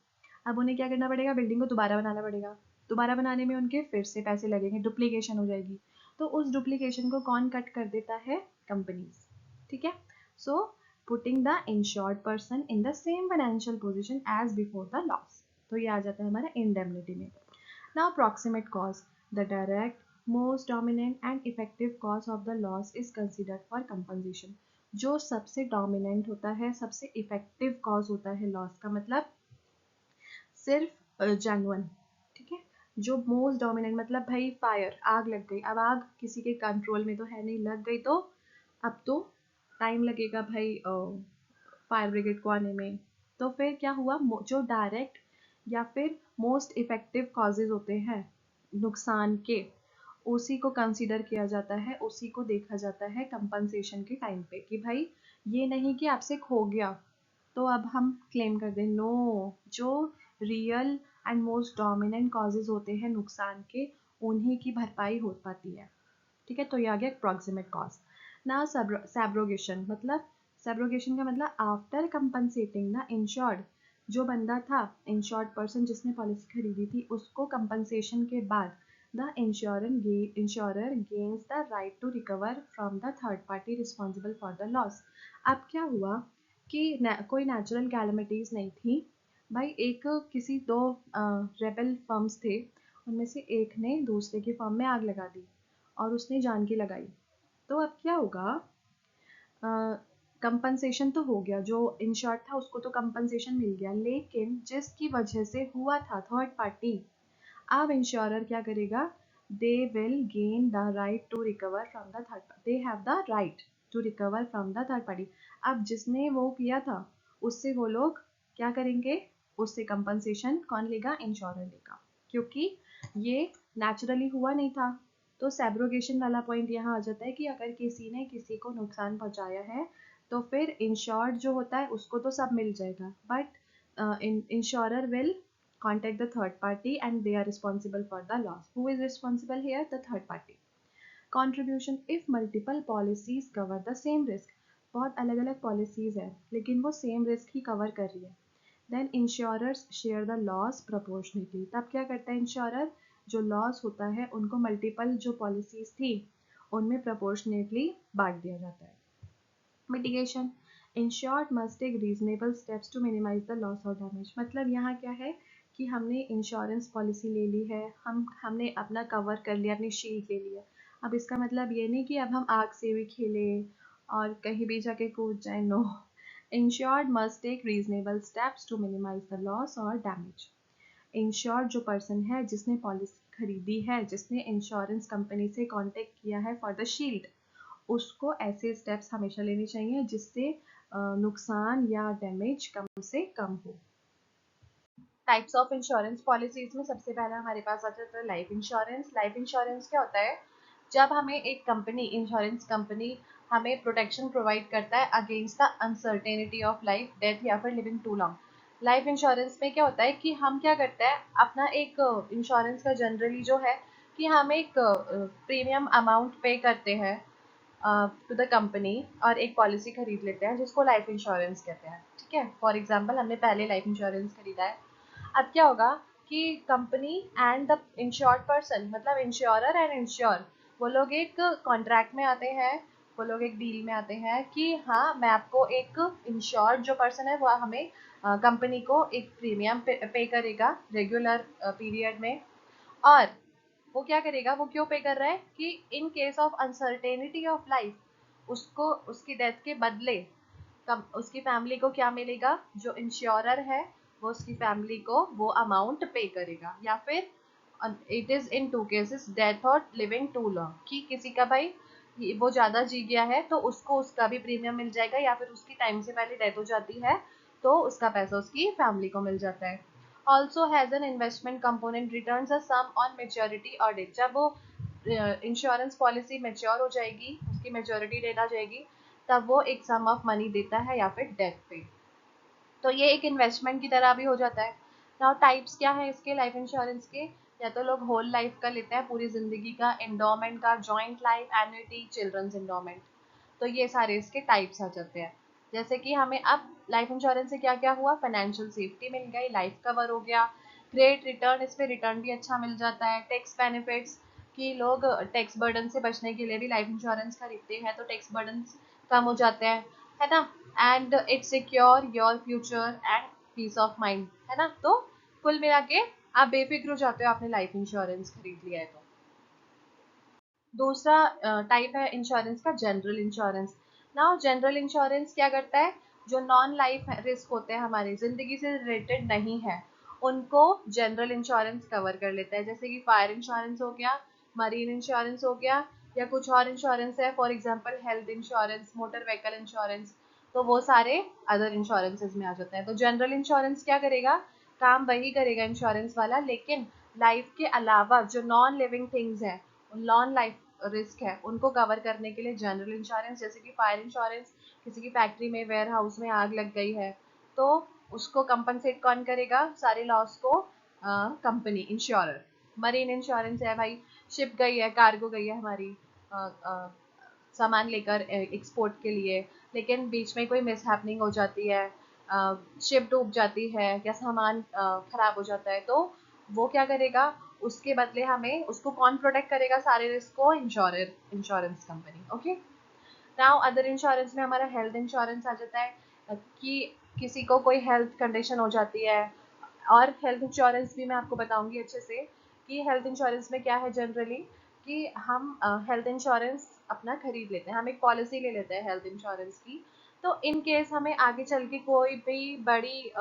अब उन्हें क्या करना पड़ेगा? बिल्डिंग को दोबारा बनाना पड़ेगा। दोबारा बनाने में उनके फिर से पैसे लगेंगे, डुप्लीकेशन हो जाएगी। तो उस डुप्लीकेशन को कौन कट कर देता है? कंपनीज। ठीक है। So putting the insured person in the same financial position as before the loss. तो ये आ जाता है हमारा इंडेमनिटी में। Now proximate cause, the direct most dominant and effective cause of the loss is considered for compensation. जो सबसे dominant होता है, सबसे इफेक्टिव कॉज होता है लॉस का, मतलब सिर्फ जेन्युइन, ठीक है। जो मोस्ट डोमिनेंट मतलब भाई फायर, आग लग गई, अब आग किसी के कंट्रोल में तो है नहीं, लग गई तो अब तो टाइम लगेगा भाई फायर ब्रिगेड को आने में। तो फिर क्या हुआ, जो डायरेक्ट या फिर मोस्ट इफेक्टिव कॉजेज होते हैं नुकसान के, उसी को कंसीडर किया जाता है, उसी को देखा जाता है कंपनसेशन के टाइम पे, कि भाई ये नहीं कि आपसे खो गया तो अब हम क्लेम कर दें, नो, जो real and most dominant causes होते हैं नुकसान के, उन्हीं की भरपाई हो पाती है, ठीक है। तो ये आ गया प्रॉक्सिमेट कॉज। ना सैब्रोगेशन, मतलब सैब्रोगेशन का मतलब आफ्टर कंपनसेटिंग द इंश्योर्ड, जो बंदा था इंश्योर्ड पर्सन जिसने पॉलिसी खरीदी थी, उसको कंपनसेशन के बाद the insurer gains the right to recover from the third party responsible for the loss. अब क्या हुआ कि कोई नेचुरल कैलमिटीज़ नहीं थी भाई, एक किसी दो रेबल फर्म्स थे, उनमें से एक ने दूसरे की फर्म में आग लगा दी और उसने जान की लगाई। तो अब क्या होगा, कंपनसेशन तो हो गया, जो इंश्योर्ड था उसको तो कंपनसेशन मिल गया, लेकिन जिसकी वजह से हुआ था थर्ड पार्टी, अब इंश्योरर क्या करेगा, they will gain the right to recover from the third, they have the right to recover from the third party. अब जिसने वो किया था उससे वो लोग क्या करेंगे, उससे कंपनसेशन कौन लेगा, इंश्योरर लेगा, क्योंकि ये नेचुरली हुआ नहीं था। तो सैब्रोगेशन वाला पॉइंट यहाँ आ जाता है कि अगर किसी ने किसी को नुकसान पहुंचाया है तो फिर इंश्योर्ड जो होता है उसको तो सब मिल जाएगा, but insurer will contact the third party and they are responsible for the loss. Who is responsible here? The third party. Contribution, if multiple policies cover the same risk, बहुत अलग अलग पॉलिसीज है लेकिन वो सेम रिस्क ही cover कर रही है, then insurers share the loss proportionately. तब क्या करता है इंश्योरर, जो लॉस होता है उनको मल्टीपल जो पॉलिसीज थी उनमें प्रोपोर्शनेटली बांट दिया जाता है। Mitigation, insured must take reasonable steps to minimize the loss और डैमेज। मतलब यहाँ क्या है कि हमने इंश्योरेंस पॉलिसी ले ली है, हमने अपना कवर कर लिया, अपनी शील्ड ले लिया। अब इसका मतलब ये नहीं कि अब हम आग से भी खेले और कहीं भी जाके कूद जाए, no. Insured must take reasonable steps to minimize the loss और डैमेज। इंश्योर्ड जो पर्सन है जिसने पॉलिसी खरीदी है, जिसने इंश्योरेंस कंपनी से कॉन्टेक्ट किया है फॉर द शील्ड, उसको ऐसे स्टेप्स हमेशा लेने चाहिए जिससे नुकसान या डैमेज कम से कम हो। टाइप्स ऑफ इंश्योरेंस पॉलिसीज में सबसे पहला हमारे पास आ जाता है लाइफ इंश्योरेंस। लाइफ इंश्योरेंस क्या होता है, जब हमें एक कंपनी, इंश्योरेंस कंपनी हमें प्रोटेक्शन प्रोवाइड करता है against the uncertainty of life, death या फिर living too long. Life insurance में क्या होता है कि हम क्या करते हैं, अपना एक इंश्योरेंस का जनरली जो है कि हम एक प्रीमियम अमाउंट पे करते हैं टू द कंपनी और एक पॉलिसी खरीद लेते हैं जिसको लाइफ इंश्योरेंस कहते हैं, ठीक है। फॉर एग्जाम्पल हमने पहले लाइफ इंश्योरेंस खरीदा है, अब क्या होगा कि company and the insured person, मतलब इंश्योरर एंड इंश्योर, वो लोग एक कॉन्ट्रैक्ट में आते हैं, वो लोग एक डील में आते हैं कि हाँ मैं आपको एक इंश्योर्ड जो पर्सन है वो हमें कंपनी को एक प्रीमियम पे करेगा रेगुलर पीरियड में, और वो क्या करेगा, वो क्यों पे कर रहा है कि in case of uncertainty of life उसको उसकी डेथ के बदले उसकी फैमिली को क्या मिलेगा, जो इंश्योरर है वो उसकी फैमिली को वो अमाउंट पे करेगा, या फिर it is in two cases, death और लिविंग टू लॉन्ग, कि किसी का भाई वो ज़्यादा जी गया है तो उसको उसका भी प्रीमियम मिल जाएगा, या फिर उसकी टाइम से पहले डेथ हो जाती है तो उसका पैसा उसकी फैमिली को मिल जाता है। Also has an investment component, returns a sum on maturity और डेट। जब वो इंश्योरेंस पॉलिसी मेच्योर हो जाएगी, उसकी मेच्योरिटी डेट आ जाएगी, तब वो एक सम ऑफ मनी देता है या फिर डेथ पे, तो ये एक इन्वेस्टमेंट की तरह भी हो जाता है। नाउ टाइप्स क्या है इसके लाइफ इंश्योरेंस के, या तो लोग होल लाइफ का लेते हैं, पूरी जिंदगी का, एंडोमेंट का, joint life, annuity, children's endowment. तो ये सारे इसके टाइप्स आ जाते हैं। जैसे कि हमें अब लाइफ इंश्योरेंस से क्या क्या हुआ, फाइनेंशियल सेफ्टी मिल गई, लाइफ कवर हो गया, ग्रेट रिटर्न, इसमें रिटर्न भी अच्छा मिल जाता है, टैक्स बेनिफिट्स कि लोग टैक्स बर्डन से बचने के लिए भी लाइफ इंश्योरेंस खरीदते हैं तो टैक्स बर्डन कम हो जाते हैं। है ना, and it secure your future and peace of mind, है ना। तो कुल मिला के आप बेफिक्र हो जाते हो आपने लाइफ इंश्योरेंस खरीद लिया है तो। दूसरा टाइप है इंश्योरेंस का general insurance. Now general insurance क्या करता है, जो नॉन लाइफ रिस्क होते हैं हमारी जिंदगी से रिलेटेड नहीं है उनको जनरल इंश्योरेंस कवर कर लेता है। जैसे कि फायर इंश्योरेंस हो गया, मरीन इंश्योरेंस हो गया, या कुछ और इंश्योरेंस है, for example health insurance, motor vehicle insurance, तो वो सारे अदर इंश्योरेंसेज में आ जाते हैं। तो जनरल इंश्योरेंस क्या करेगा, काम वही करेगा इंश्योरेंस वाला, लेकिन लाइफ के अलावा जो नॉन लिविंग थिंग्स हैं, नॉन लाइफ रिस्क है उनको कवर करने के लिए जनरल इंश्योरेंस, जैसे कि फायर इंश्योरेंस, किसी की फैक्ट्री में वेयर हाउस में आग लग गई है तो उसको कंपनसेट कौन करेगा, सारे लॉस को कंपनी इंश्योरर। मरीन इंश्योरेंस है भाई, शिप गई है, कार्गो गई है हमारी अ, अ, सामान लेकर एक्सपोर्ट के लिए, लेकिन बीच में कोई मिसहैपनिंग हो जाती है, शिप डूब जाती है या सामान खराब हो जाता है, तो वो क्या करेगा, उसके बदले हमें उसको कौन प्रोटेक्ट करेगा, सारे रिस्क को insurer, insurance company. Okay, now other insurance में हमारा हेल्थ इंश्योरेंस आ जाता है कि किसी को कोई हेल्थ कंडीशन हो जाती है, और हेल्थ इंश्योरेंस भी मैं आपको बताऊंगी अच्छे से कि हेल्थ इंश्योरेंस में क्या है जनरली, कि हम हेल्थ इंश्योरेंस अपना खरीद लेते हैं, हम एक पॉलिसी ले लेते हैं हेल्थ इंश्योरेंस की। तो इन केस हमें आगे चल के कोई भी बड़ी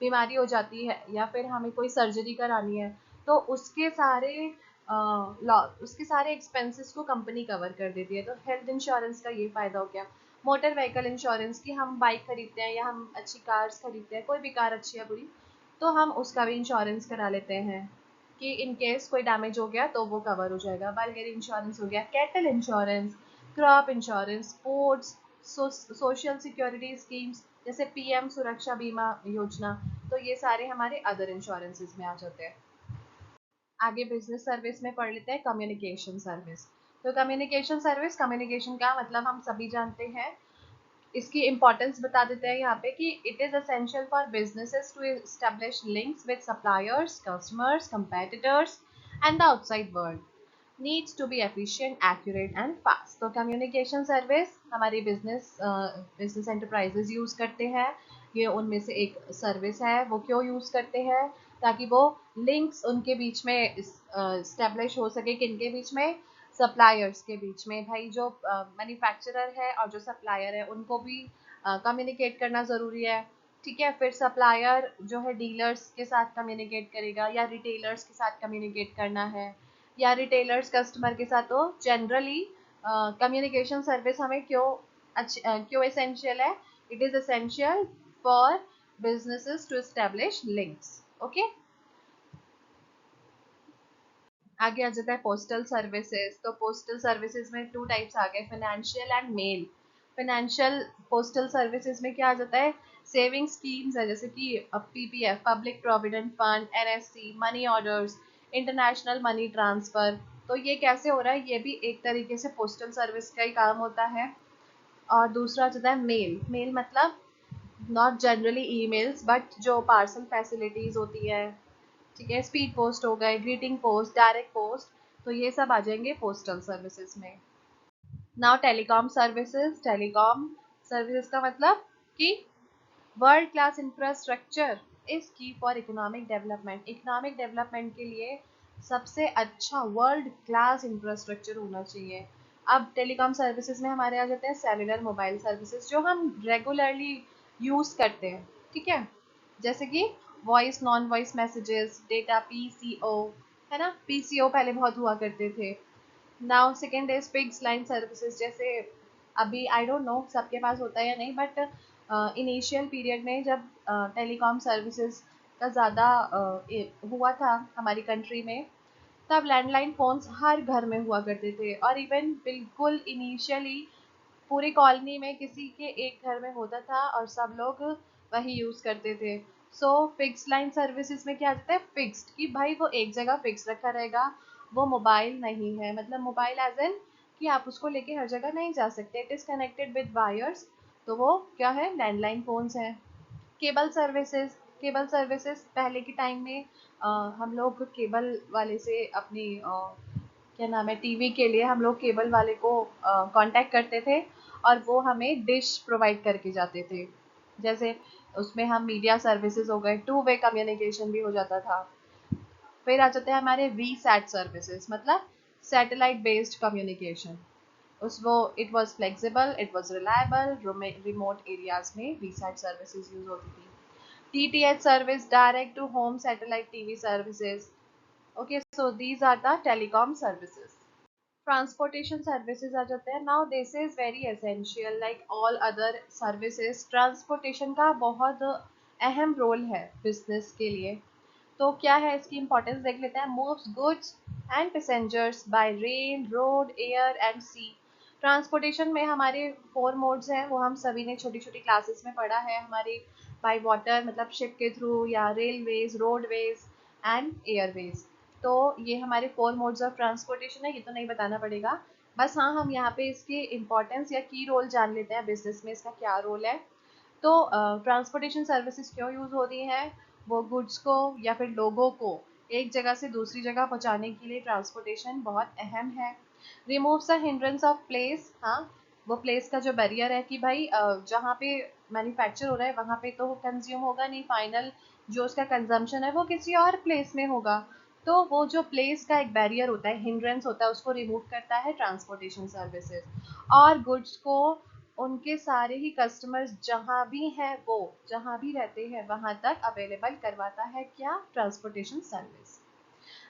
बीमारी हो जाती है या फिर हमें कोई सर्जरी करानी है, तो उसके सारे एक्सपेंसेस को कंपनी कवर कर देती है। तो हेल्थ इंश्योरेंस का ये फायदा हो गया। मोटर व्हीकल इंश्योरेंस की, हम बाइक खरीदते हैं या हम अच्छी कार्स खरीदते हैं, कोई भी कार अच्छी है बुरी, तो हम उसका भी इंश्योरेंस करा लेते हैं कि इन केस कोई डैमेज हो गया तो वो कवर हो जाएगा। बल्कि इंश्योरेंस हो गया, cattle insurance, crop insurance, sports, social security schemes जैसे पीएम सुरक्षा बीमा योजना, तो ये सारे हमारे अदर इंश्योरेंसेस में आ जाते हैं। आगे बिजनेस सर्विस में पढ़ लेते हैं कम्युनिकेशन सर्विस। तो कम्युनिकेशन सर्विस, कम्युनिकेशन का मतलब हम सभी जानते हैं, इसकी इंपॉर्टेंस बता देते हैं यहाँ पे कि it is essential for businesses to establish links with suppliers, customers, competitors and the outside world, needs to be efficient, accurate and fast. तो कम्युनिकेशन सर्विस हमारी बिजनेस एंटरप्राइजेज यूज करते हैं, ये उनमें से एक सर्विस है। वो क्यों यूज करते हैं, ताकि वो लिंक्स उनके बीच में इस्टेब्लिश हो सके, किनके बीच में, सप्लायर्स के बीच में। भाई जो मैन्युफैक्चरर है और जो सप्लायर है उनको भी कम्युनिकेट करना ज़रूरी है, ठीक है। फिर सप्लायर जो है डीलर्स के साथ कम्युनिकेट करेगा, या रिटेलर्स के साथ कम्युनिकेट करना है, या रिटेलर्स कस्टमर के साथ। तो जनरली कम्युनिकेशन सर्विस हमें क्यों एसेंशियल है, it is essential for businesses to establish links. Okay, आगे आ जाता है पोस्टल सर्विसेज। तो पोस्टल सर्विसेज में टू टाइप्स आ गए, financial and mail. Financial postal services में क्या आ जाता है, सेविंग स्कीम्स है, जैसे कि PPF, public provident fund, NSC, money orders, international money transfer. तो ये कैसे हो रहा है, ये भी एक तरीके से पोस्टल सर्विस का ही काम होता है। और दूसरा आ जाता है मेल। मेल मतलब नॉट जनरली ईमेल्स बट जो पार्सल फैसिलिटीज होती है, ठीक है, स्पीड पोस्ट हो गए, ग्रीटिंग पोस्ट, डायरेक्ट पोस्ट, तो ये सब आ जाएंगे पोस्टल सर्विसेज में। Now telecom services. Telecom services का मतलब कि वर्ल्ड क्लास इंफ्रास्ट्रक्चर इज की for economic development. Economic development के लिए सबसे अच्छा वर्ल्ड क्लास इंफ्रास्ट्रक्चर होना चाहिए। अब टेलीकॉम सर्विसेज में हमारे आ जाते हैं सेलुलर मोबाइल सर्विसेज, जो हम रेगुलरली यूज़ करते हैं, ठीक है, जैसे कि voice non voice messages, data, PCO, है ना, पीसीओ पहले बहुत हुआ करते थे। Now second is fix line services, जैसे अभी आई डोंट नो सबके पास होता है या नहीं, बट इनिशियल पीरियड में जब टेलीकॉम सर्विसेज का ज़्यादा हुआ था हमारी कंट्री में, तब लैंडलाइन फ़ोन्स हर घर में हुआ करते थे, और इवन बिल्कुल इनिशियली पूरी कॉलोनी में किसी के एक घर में होता था और सब लोग वही यूज़ करते थे। सो फिक्स लाइन सर्विसेज में क्या आता है, फिक्स्ड, कि भाई वो एक जगह फिक्स रखा रहेगा, वो मोबाइल नहीं है, मतलब मोबाइल एज एन कि आप उसको लेके हर जगह नहीं जा सकते, it is connected with wires, तो वो क्या है, लैंडलाइन फ़ोन्स हैं। Cable services. केबल सर्विसेज पहले के टाइम में हम लोग केबल वाले से अपनी क्या नाम है, टीवी के लिए हम लोग केबल वाले को कांटेक्ट करते थे, और वो हमें डिश प्रोवाइड करके जाते थे। जैसे उसमें हम मीडिया सर्विसेज हो गए, टू वे कम्युनिकेशन भी हो जाता था। फिर आ जाते हैं हमारे वी सैट सर्विसेज, मतलब सैटेलाइट बेस्ड कम्युनिकेशन। उस वो it was flexible, it was reliable, remote areas में वी सैट सर्विसेज यूज होती थी। DTH service, direct to home satellite TV services. Okay, so these are the telecom services. Transportation services आ जाते हैं. Now this is very essential, like all other services. Transportation का बहुत अहम role है business के लिए. तो क्या है इसकी इम्पोर्टेंस देख लेते हैं. Moves goods and passengers by rail, road, air and sea. Transportation में हमारे 4 मोड्स हैं, वो हम सभी ने छोटी छोटी क्लासेस में पढ़ा है. हमारे बाय वाटर मतलब शिप के थ्रू, या रेलवेज, रोडवेज एंड एयरवेज. तो ये हमारे 4 मोड्स ऑफ ट्रांसपोर्टेशन है, ये तो नहीं बताना पड़ेगा. बस हाँ, हम यहाँ पे इसकी इम्पोर्टेंस या की रोल जान लेते हैं, बिजनेस में इसका क्या रोल है. तो ट्रांसपोर्टेशन सर्विसेज क्यों यूज़ हो रही हैं. वो गुड्स को या फिर लोगों को एक जगह से दूसरी जगह पहुंचाने के लिए ट्रांसपोर्टेशन बहुत अहम है. Removes the hindrance of place. हाँ, वो प्लेस का जो बैरियर है कि भाई जहाँ पे मैन्युफैक्चर हो रहा है वहाँ पे तो वो कंज्यूम होगा नहीं, फाइनल जो उसका कंजम्पशन है वो किसी और प्लेस में होगा. तो वो जो प्लेस का एक बैरियर होता है, हिंड्रेंस होता है, उसको रिमूव करता है ट्रांसपोर्टेशन सर्विसेज. और गुड्स को उनके सारे ही कस्टमर्स जहाँ भी हैं, वो जहाँ भी रहते हैं वहाँ तक अवेलेबल करवाता है क्या, ट्रांसपोर्टेशन सर्विस.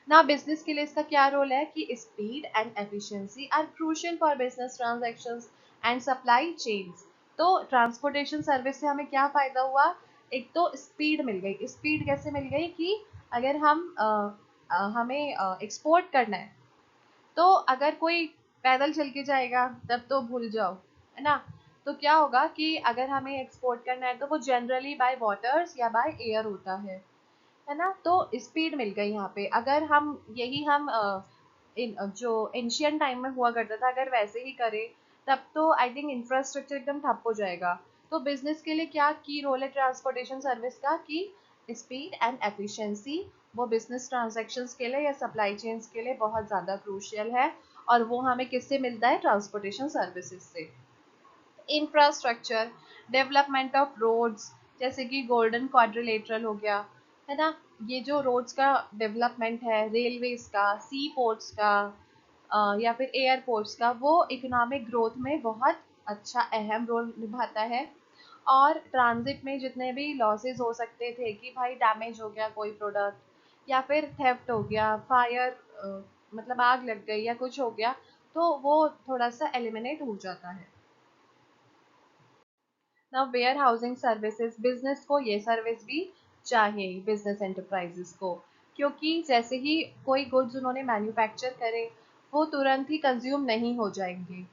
ना बिजनेस के लिए इसका क्या रोल है कि speed and efficiency are crucial for business transactions and supply chains. तो ट्रांसपोर्टेशन सर्विस से हमें क्या फ़ायदा हुआ. एक तो स्पीड मिल गई. स्पीड कैसे मिल गई कि अगर हमें एक्सपोर्ट करना है, तो अगर कोई पैदल चल के जाएगा तब तो भूल जाओ, है ना. तो क्या होगा कि अगर हमें एक्सपोर्ट करना है तो वो जनरली बाय वाटर्स या बाय एयर होता है ना. तो स्पीड मिल गई यहाँ पे. अगर हम यही हम जो एंशियंट टाइम में हुआ करता था अगर वैसे ही करें, तब तो आई थिंक इंफ्रास्ट्रक्चर एकदम ठप हो जाएगा. तो बिजनेस के लिए क्या की रोल है ट्रांसपोर्टेशन सर्विस का कि स्पीड एंड एफिशिएंसी, वो बिजनेस ट्रांजैक्शंस के लिए या सप्लाई चेन्स के लिए बहुत ज़्यादा क्रूशियल है. और वो हमें किससे मिलता है, ट्रांसपोर्टेशन सर्विसेज से. इंफ्रास्ट्रक्चर, डेवलपमेंट ऑफ रोड्स, जैसे कि गोल्डन क्वाड्रिलेटरल हो गया, है ना. ये जो रोड्स का डेवलपमेंट है, रेलवेज का, सी पोर्ट्स का, या फिर एयरपोर्ट्स का, वो इकोनॉमिक ग्रोथ में बहुत अच्छा अहम रोल निभाता है. और ट्रांजिट में जितने भी लॉसेस हो सकते थे कि भाई डैमेज हो गया कोई प्रोडक्ट, या फिर थेफ्ट हो गया, फायर मतलब आग लग गई या कुछ हो गया, तो वो थोड़ा सा एलिमिनेट हो जाता है. ना वेयर हाउसिंग सर्विसेज, बिजनेस को ये सर्विस भी चाहिए, बिजनेस एंटरप्राइजेस को. क्योंकि जैसे ही कोई गुड्स उन्होंने मैन्युफैक्चर करे, वो तुरंत ही कंज्यूम नहीं हो जाएंगे.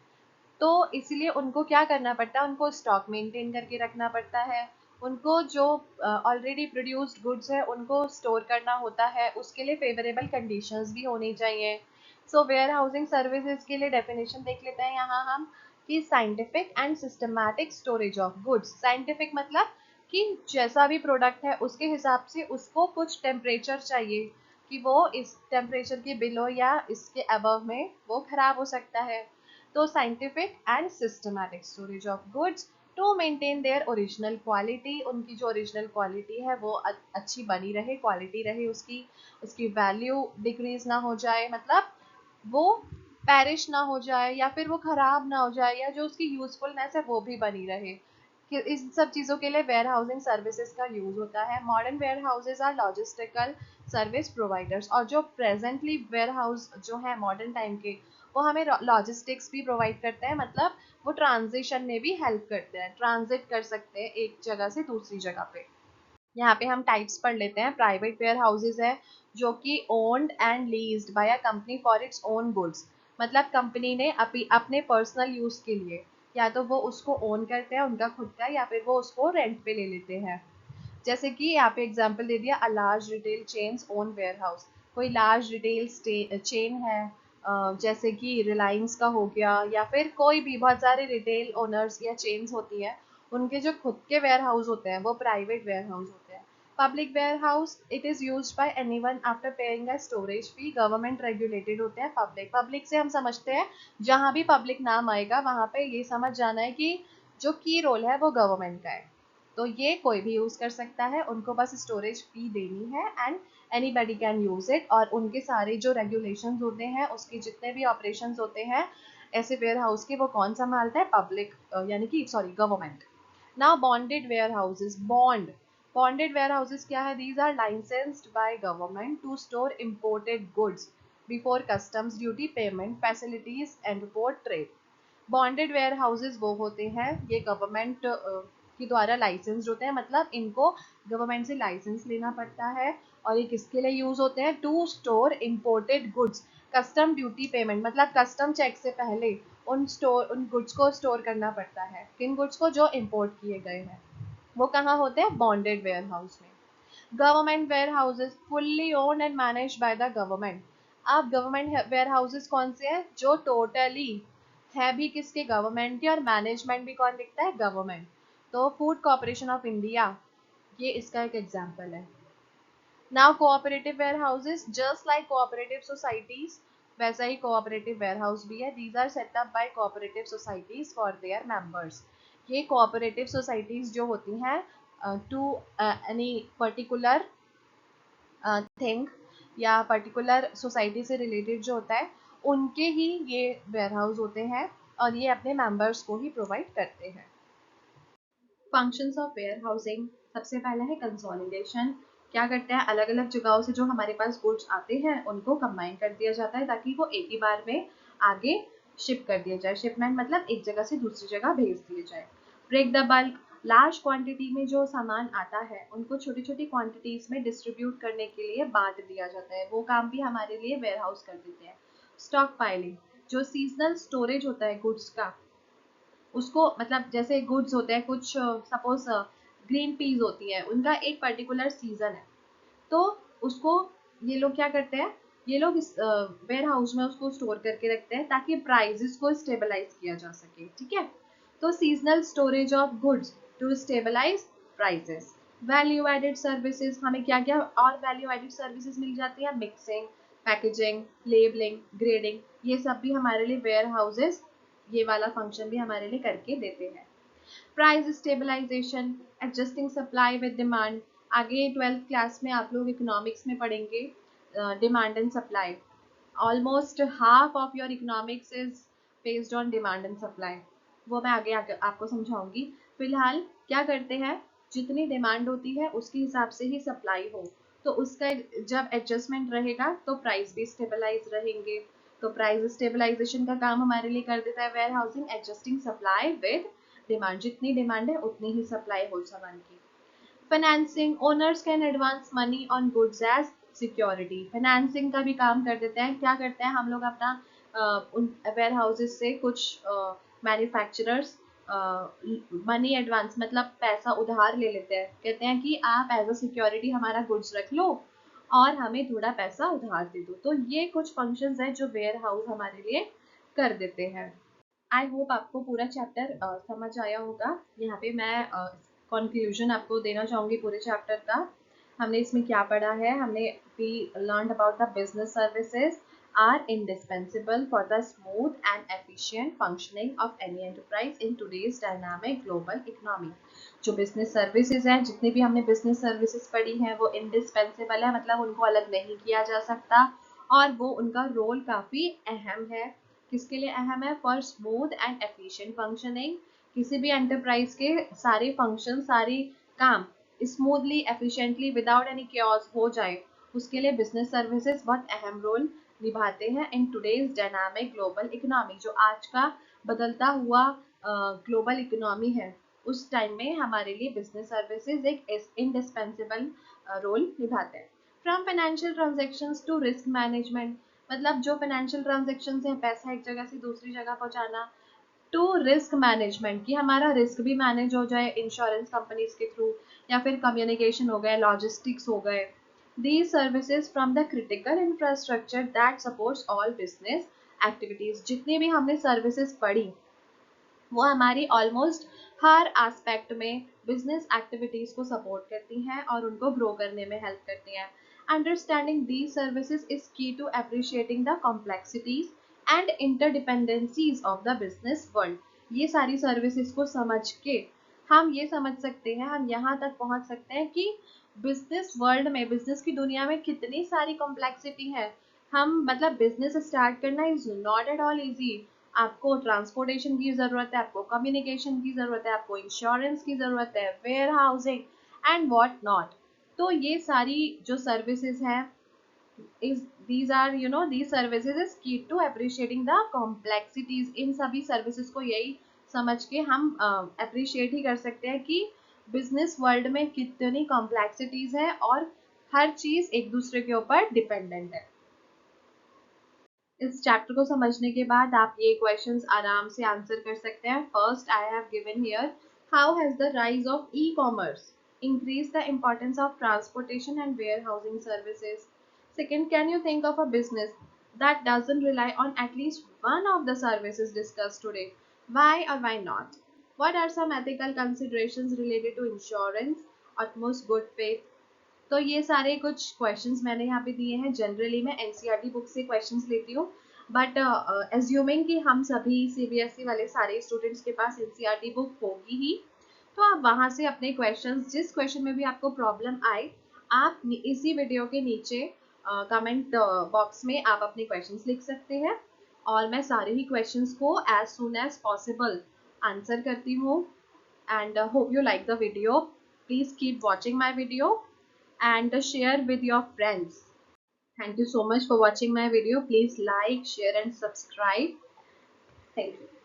तो इसलिए उनको क्या करना पड़ता है, उनको स्टॉक मेंटेन करके रखना पड़ता है. उनको जो ऑलरेडी प्रोड्यूस्ड गुड्स है उनको स्टोर करना होता है, उसके लिए फेवरेबल कंडीशंस भी होनी चाहिए. सो वेयर हाउसिंग सर्विसेज के लिए डेफिनेशन देख लेते हैं यहाँ हम कि scientific and systematic storage of goods. Scientific मतलब कि जैसा भी प्रोडक्ट है उसके हिसाब से उसको कुछ टेम्परेचर चाहिए कि वो इस टेम्परेचर के बिलो या इसके अबव में वो खराब हो सकता है. तो scientific and systematic storage of goods to maintain their original quality, उनकी जो ओरिजिनल क्वालिटी है वो अच्छी बनी रहे, क्वालिटी रहे उसकी, उसकी वैल्यू डिक्रीज ना हो जाए, मतलब वो पेरिश ना हो जाए या फिर वो खराब ना हो जाए, या जो उसकी यूजफुलनेस है वो भी बनी रहे. कि इस सब चीज़ों के लिए वेयर हाउसिंग सर्विसेज का यूज होता है. Modern warehouses are logistical service providers. और जो प्रेजेंटली वेयर हाउस जो है मॉडर्न टाइम के, वो हमें लॉजिस्टिक्स भी प्रोवाइड करते हैं, मतलब वो ट्रांजिशन में भी हेल्प करते हैं, ट्रांजिट कर सकते हैं एक जगह से दूसरी जगह पे. यहाँ पे हम टाइप्स पढ़ लेते हैं. प्राइवेट वेयर हाउसेज है जो कि owned and leased by a company for its own goods. मतलब कंपनी ने अपने पर्सनल यूज के लिए या तो वो उसको ओन करते हैं उनका खुद का, या फिर वो उसको रेंट पे ले लेते हैं. जैसे कि यहाँ पे एग्जांपल दे दिया, a large retail chains own warehouse. कोई लार्ज रिटेल चेन है, जैसे कि रिलायंस का हो गया, या फिर कोई भी बहुत सारे रिटेल ओनर्स या चेन्स होती हैं, उनके जो खुद के वेयर हाउस होते हैं वो प्राइवेट वेयर हाउस होते हैं. Public warehouse it is use by anyone after paying a storage fee. Government regulated होते हैं। पब्लिक से हम समझते हैं जहाँ भी पब्लिक नाम आएगा वहाँ पे ये समझ जाना है कि जो की रोल है वो गवर्नमेंट का है। तो ये कोई भी यूज़ कर सकता है, उनको बस स्टोरेज फी देनी है and anybody can use it. और उनके सारे जो रेगुलेशंस होते हैं, उसके जितने भी ऑपरेशंस होते हैं ऐसे वेयर हाउस के, वो कौन संभालता है? पब्लिक यानी कि sorry government. Now bonded warehouses. Bonded warehouses क्या है? These are licensed by government to store imported goods before customs duty payment facilities and for trade. Bonded warehouses वो होते हैं, ये गवर्नमेंट के द्वारा लाइसेंस्ड होते हैं, मतलब इनको गवर्नमेंट से लाइसेंस लेना पड़ता है। और ये किसके लिए यूज होते हैं? To store imported goods. Custom duty payment मतलब कस्टम चेक से पहले उन गुड्स को स्टोर करना पड़ता है। किन गुड्स को? जो इम्पोर्ट किए गए हैं। वो कहाँ होते हैं? बॉन्डेड वेयर हाउस में। Government warehouses fully owned and managed by the government. अब गवर्नमेंट वेयर हाउसेज कौन से हैं? जो टोटली है भी किसके? गवर्नमेंट के, और मैनेजमेंट भी कौन दिखता है? गवर्नमेंट। तो फूड कॉर्पोरेशन ऑफ इंडिया ये इसका एक एग्जाम्पल है। Now cooperative warehouses, just like cooperative societies, वैसा ही कोऑपरेटिव वेयर हाउस भी है। These are set up by cooperative societies for their members. ये कोऑपरेटिव सोसाइटीज जो होती हैं टू एनी पर्टिकुलर थिंग या पर्टिकुलर सोसाइटी से रिलेटेड जो होता है, उनके ही ये वेयर हाउस होते हैं और ये अपने मेंबर्स को ही प्रोवाइड करते हैं। फंक्शंस ऑफ वेयर हाउसिंग, सबसे पहले है कंसोलिडेशन। क्या करते हैं? अलग अलग जगहों से जो हमारे पास गुड्स आते हैं उनको कंबाइन कर दिया जाता है ताकि वो एक ही बार में आगे शिप कर दिया जाए। शिपमेंट मतलब एक जगह से दूसरी जगह भेज दिए जाए। Break the bulk, large quantity में जो सामान आता है उनको छोटी छोटी क्वांटिटीज में डिस्ट्रीब्यूट करने के लिए बांट दिया जाता है। वो काम भी हमारे लिए वेयर हाउस कर देते हैं। स्टॉक पाइलिंग, जो सीजनल स्टोरेज होता है गुड्स का, उसको मतलब जैसे गुड्स होते हैं कुछ, सपोज ग्रीन पीज होती है, उनका एक पर्टिकुलर सीजन है, तो उसको ये लोग क्या करते हैं? ये लोग इस वेयर हाउस में उसको स्टोर करके रखते हैं ताकि प्राइसेस को स्टेबलाइज किया जा सके। ठीक है, तो seasonal storage of goods to stabilize prices. Value added services, हमें क्या क्या और वैल्यू एडेड सर्विसेज मिल जाती है? मिक्सिंग, पैकेजिंग, लेबलिंग, ग्रेडिंग, ये सब भी हमारे लिए वेयर हाउसेज ये वाला फंक्शन भी हमारे लिए करके देते हैं। Price stabilization, adjusting supply with demand. आगे 12th क्लास में आप लोग इकोनॉमिक्स में पढ़ेंगे demand and supply. Almost half of your economics is based on demand and supply, वो मैं आगे आपको समझाऊंगी। फिलहाल क्या करते हैं? जितनी डिमांड होती है उसके हिसाब से ही सप्लाई हो, तो उसका जब एडजस्टमेंट रहेगा तो प्राइस भी स्टेबलाइज रहेंगे। तो प्राइस स्टेबलाइजेशन का काम हमारे लिए कर देता है warehousing, adjusting supply with demand. जितनी डिमांड है उतनी ही सप्लाई हो सामान की। Financing, owners can advance money on goods as security. Financing का भी काम कर देते हैं। क्या करते हैं? हम लोग अपना उन वेयर हाउसेज से कुछ मैन्युफैक्चरर्स मनी एडवांस मतलब पैसा उधार ले लेते हैं। कहते हैं कि आप एज अ सिक्योरिटी हमारा गुड्स रख लो और हमें थोड़ा पैसा उधार दे दो। तो ये कुछ फंक्शंस हैं जो वेयर हाउस हमारे लिए कर देते हैं। आई होप आपको पूरा चैप्टर समझ आया होगा। यहाँ पे मैं कंक्लूजन आपको देना चाहूँगी पूरे चैप्टर का। हमने इसमें क्या पढ़ा है? हमने we learn about the business services are indispensable for the smooth and efficient functioning of any enterprise in today's dynamic global economy। जो बिजनेस सर्विसेज हैं, जितनी भी हमने बिजनेस सर्विसेज पढ़ी हैं, वो indispensable है, मतलब उनको अलग नहीं किया जा सकता और वो उनका रोल काफ़ी अहम है। किसके लिए अहम है? For smooth and efficient functioning. किसी भी एंटरप्राइज के सारे फंक्शन, सारे काम smoothly, efficiently, without any chaos हो जाए, उसके लिए बिजनेस सर्विसेज बहुत अहम रोल निभाते हैं in today's dynamic global economy. जो आज का बदलता हुआ ग्लोबल इकोनॉमी है, उस टाइम में हमारे लिए बिजनेस सर्विसेज एक इंडिस्पेंसिबल रोल निभाते हैं। From financial transactions to risk management, मतलब जो फाइनेंशियल ट्रांजेक्शन है, पैसा एक जगह से दूसरी जगह पहुंचाना, टू रिस्क मैनेजमेंट कि हमारा रिस्क भी मैनेज हो जाए इंश्योरेंस कंपनीज के थ्रू, या फिर कम्युनिकेशन हो गए, लॉजिस्टिक्स हो गए। These services from the critical infrastructure that supports all business activities. जितनी भी हमने सर्विसेज पढ़ी वो हमारी ऑलमोस्ट हर एस्पेक्ट में बिजनेस एक्टिविटीज को सपोर्ट करती हैं और उनको ग्रो करने में हेल्प करती हैं. Understanding these services is key to appreciating the complexities and interdependencies of the business world. ये सारी सर्विसेज को समझ के हम ये समझ सकते हैं, हम यहाँ तक पहुँच सकते हैं कि बिजनेस वर्ल्ड में, बिजनेस की दुनिया में कितनी सारी कॉम्प्लेक्सिटी है. हम मतलब बिजनेस स्टार्ट करना is not at all easy. आपको ट्रांसपोर्टेशन की ज़रूरत है, आपको कम्युनिकेशन की ज़रूरत है, आपको इंश्योरेंस की ज़रूरत है, warehousing and what not. तो ये सारी जो सर्विसेज हैं, is these are these services is key to appreciating the complexities. इन सभी सर्विसेज को यही समझ के हम अप्रिशिएट ही कर सकते हैं कि बिजनेस वर्ल्ड में कितनी कॉम्प्लेक्सिटीज है और हर चीज़ एक दूसरे के ऊपर डिपेंडेंट है. इस चैप्टर को समझने के बाद आप ये क्वेश्चंस आराम से आंसर कर सकते हैं. First I have given here, how has the rise of e commerce increase the importance of transportation and warehousing services. Second, can you think of a business that doesn't rely on at least one of the services discussed today? Why or why not? What are some ethical considerations related to insurance, utmost good faith? तो ये सारे कुछ questions मैंने यहाँ पे दिए हैं. Generally मैं एनसीईआरटी बुक से क्वेश्चंस लेती हूँ, बट एज्यूमिंग कि हम सभी सीबीएसई वाले सारे स्टूडेंट्स के पास एनसीईआरटी बुक होगी ही, तो आप वहाँ से अपने क्वेश्चंस, जिस क्वेश्चन में भी आपको प्रॉब्लम आए, आप इसी वीडियो के नीचे कमेंट बॉक्स में आप अपने क्वेश्चंस लिख सकते हैं और मैं सारे ही क्वेश्चंस को as soon as possible answer करती हूँ. And hope you like the video. Please keep watching my video and share with your friends. Thank you so much for watching my video. Please like, share and subscribe. Thank you.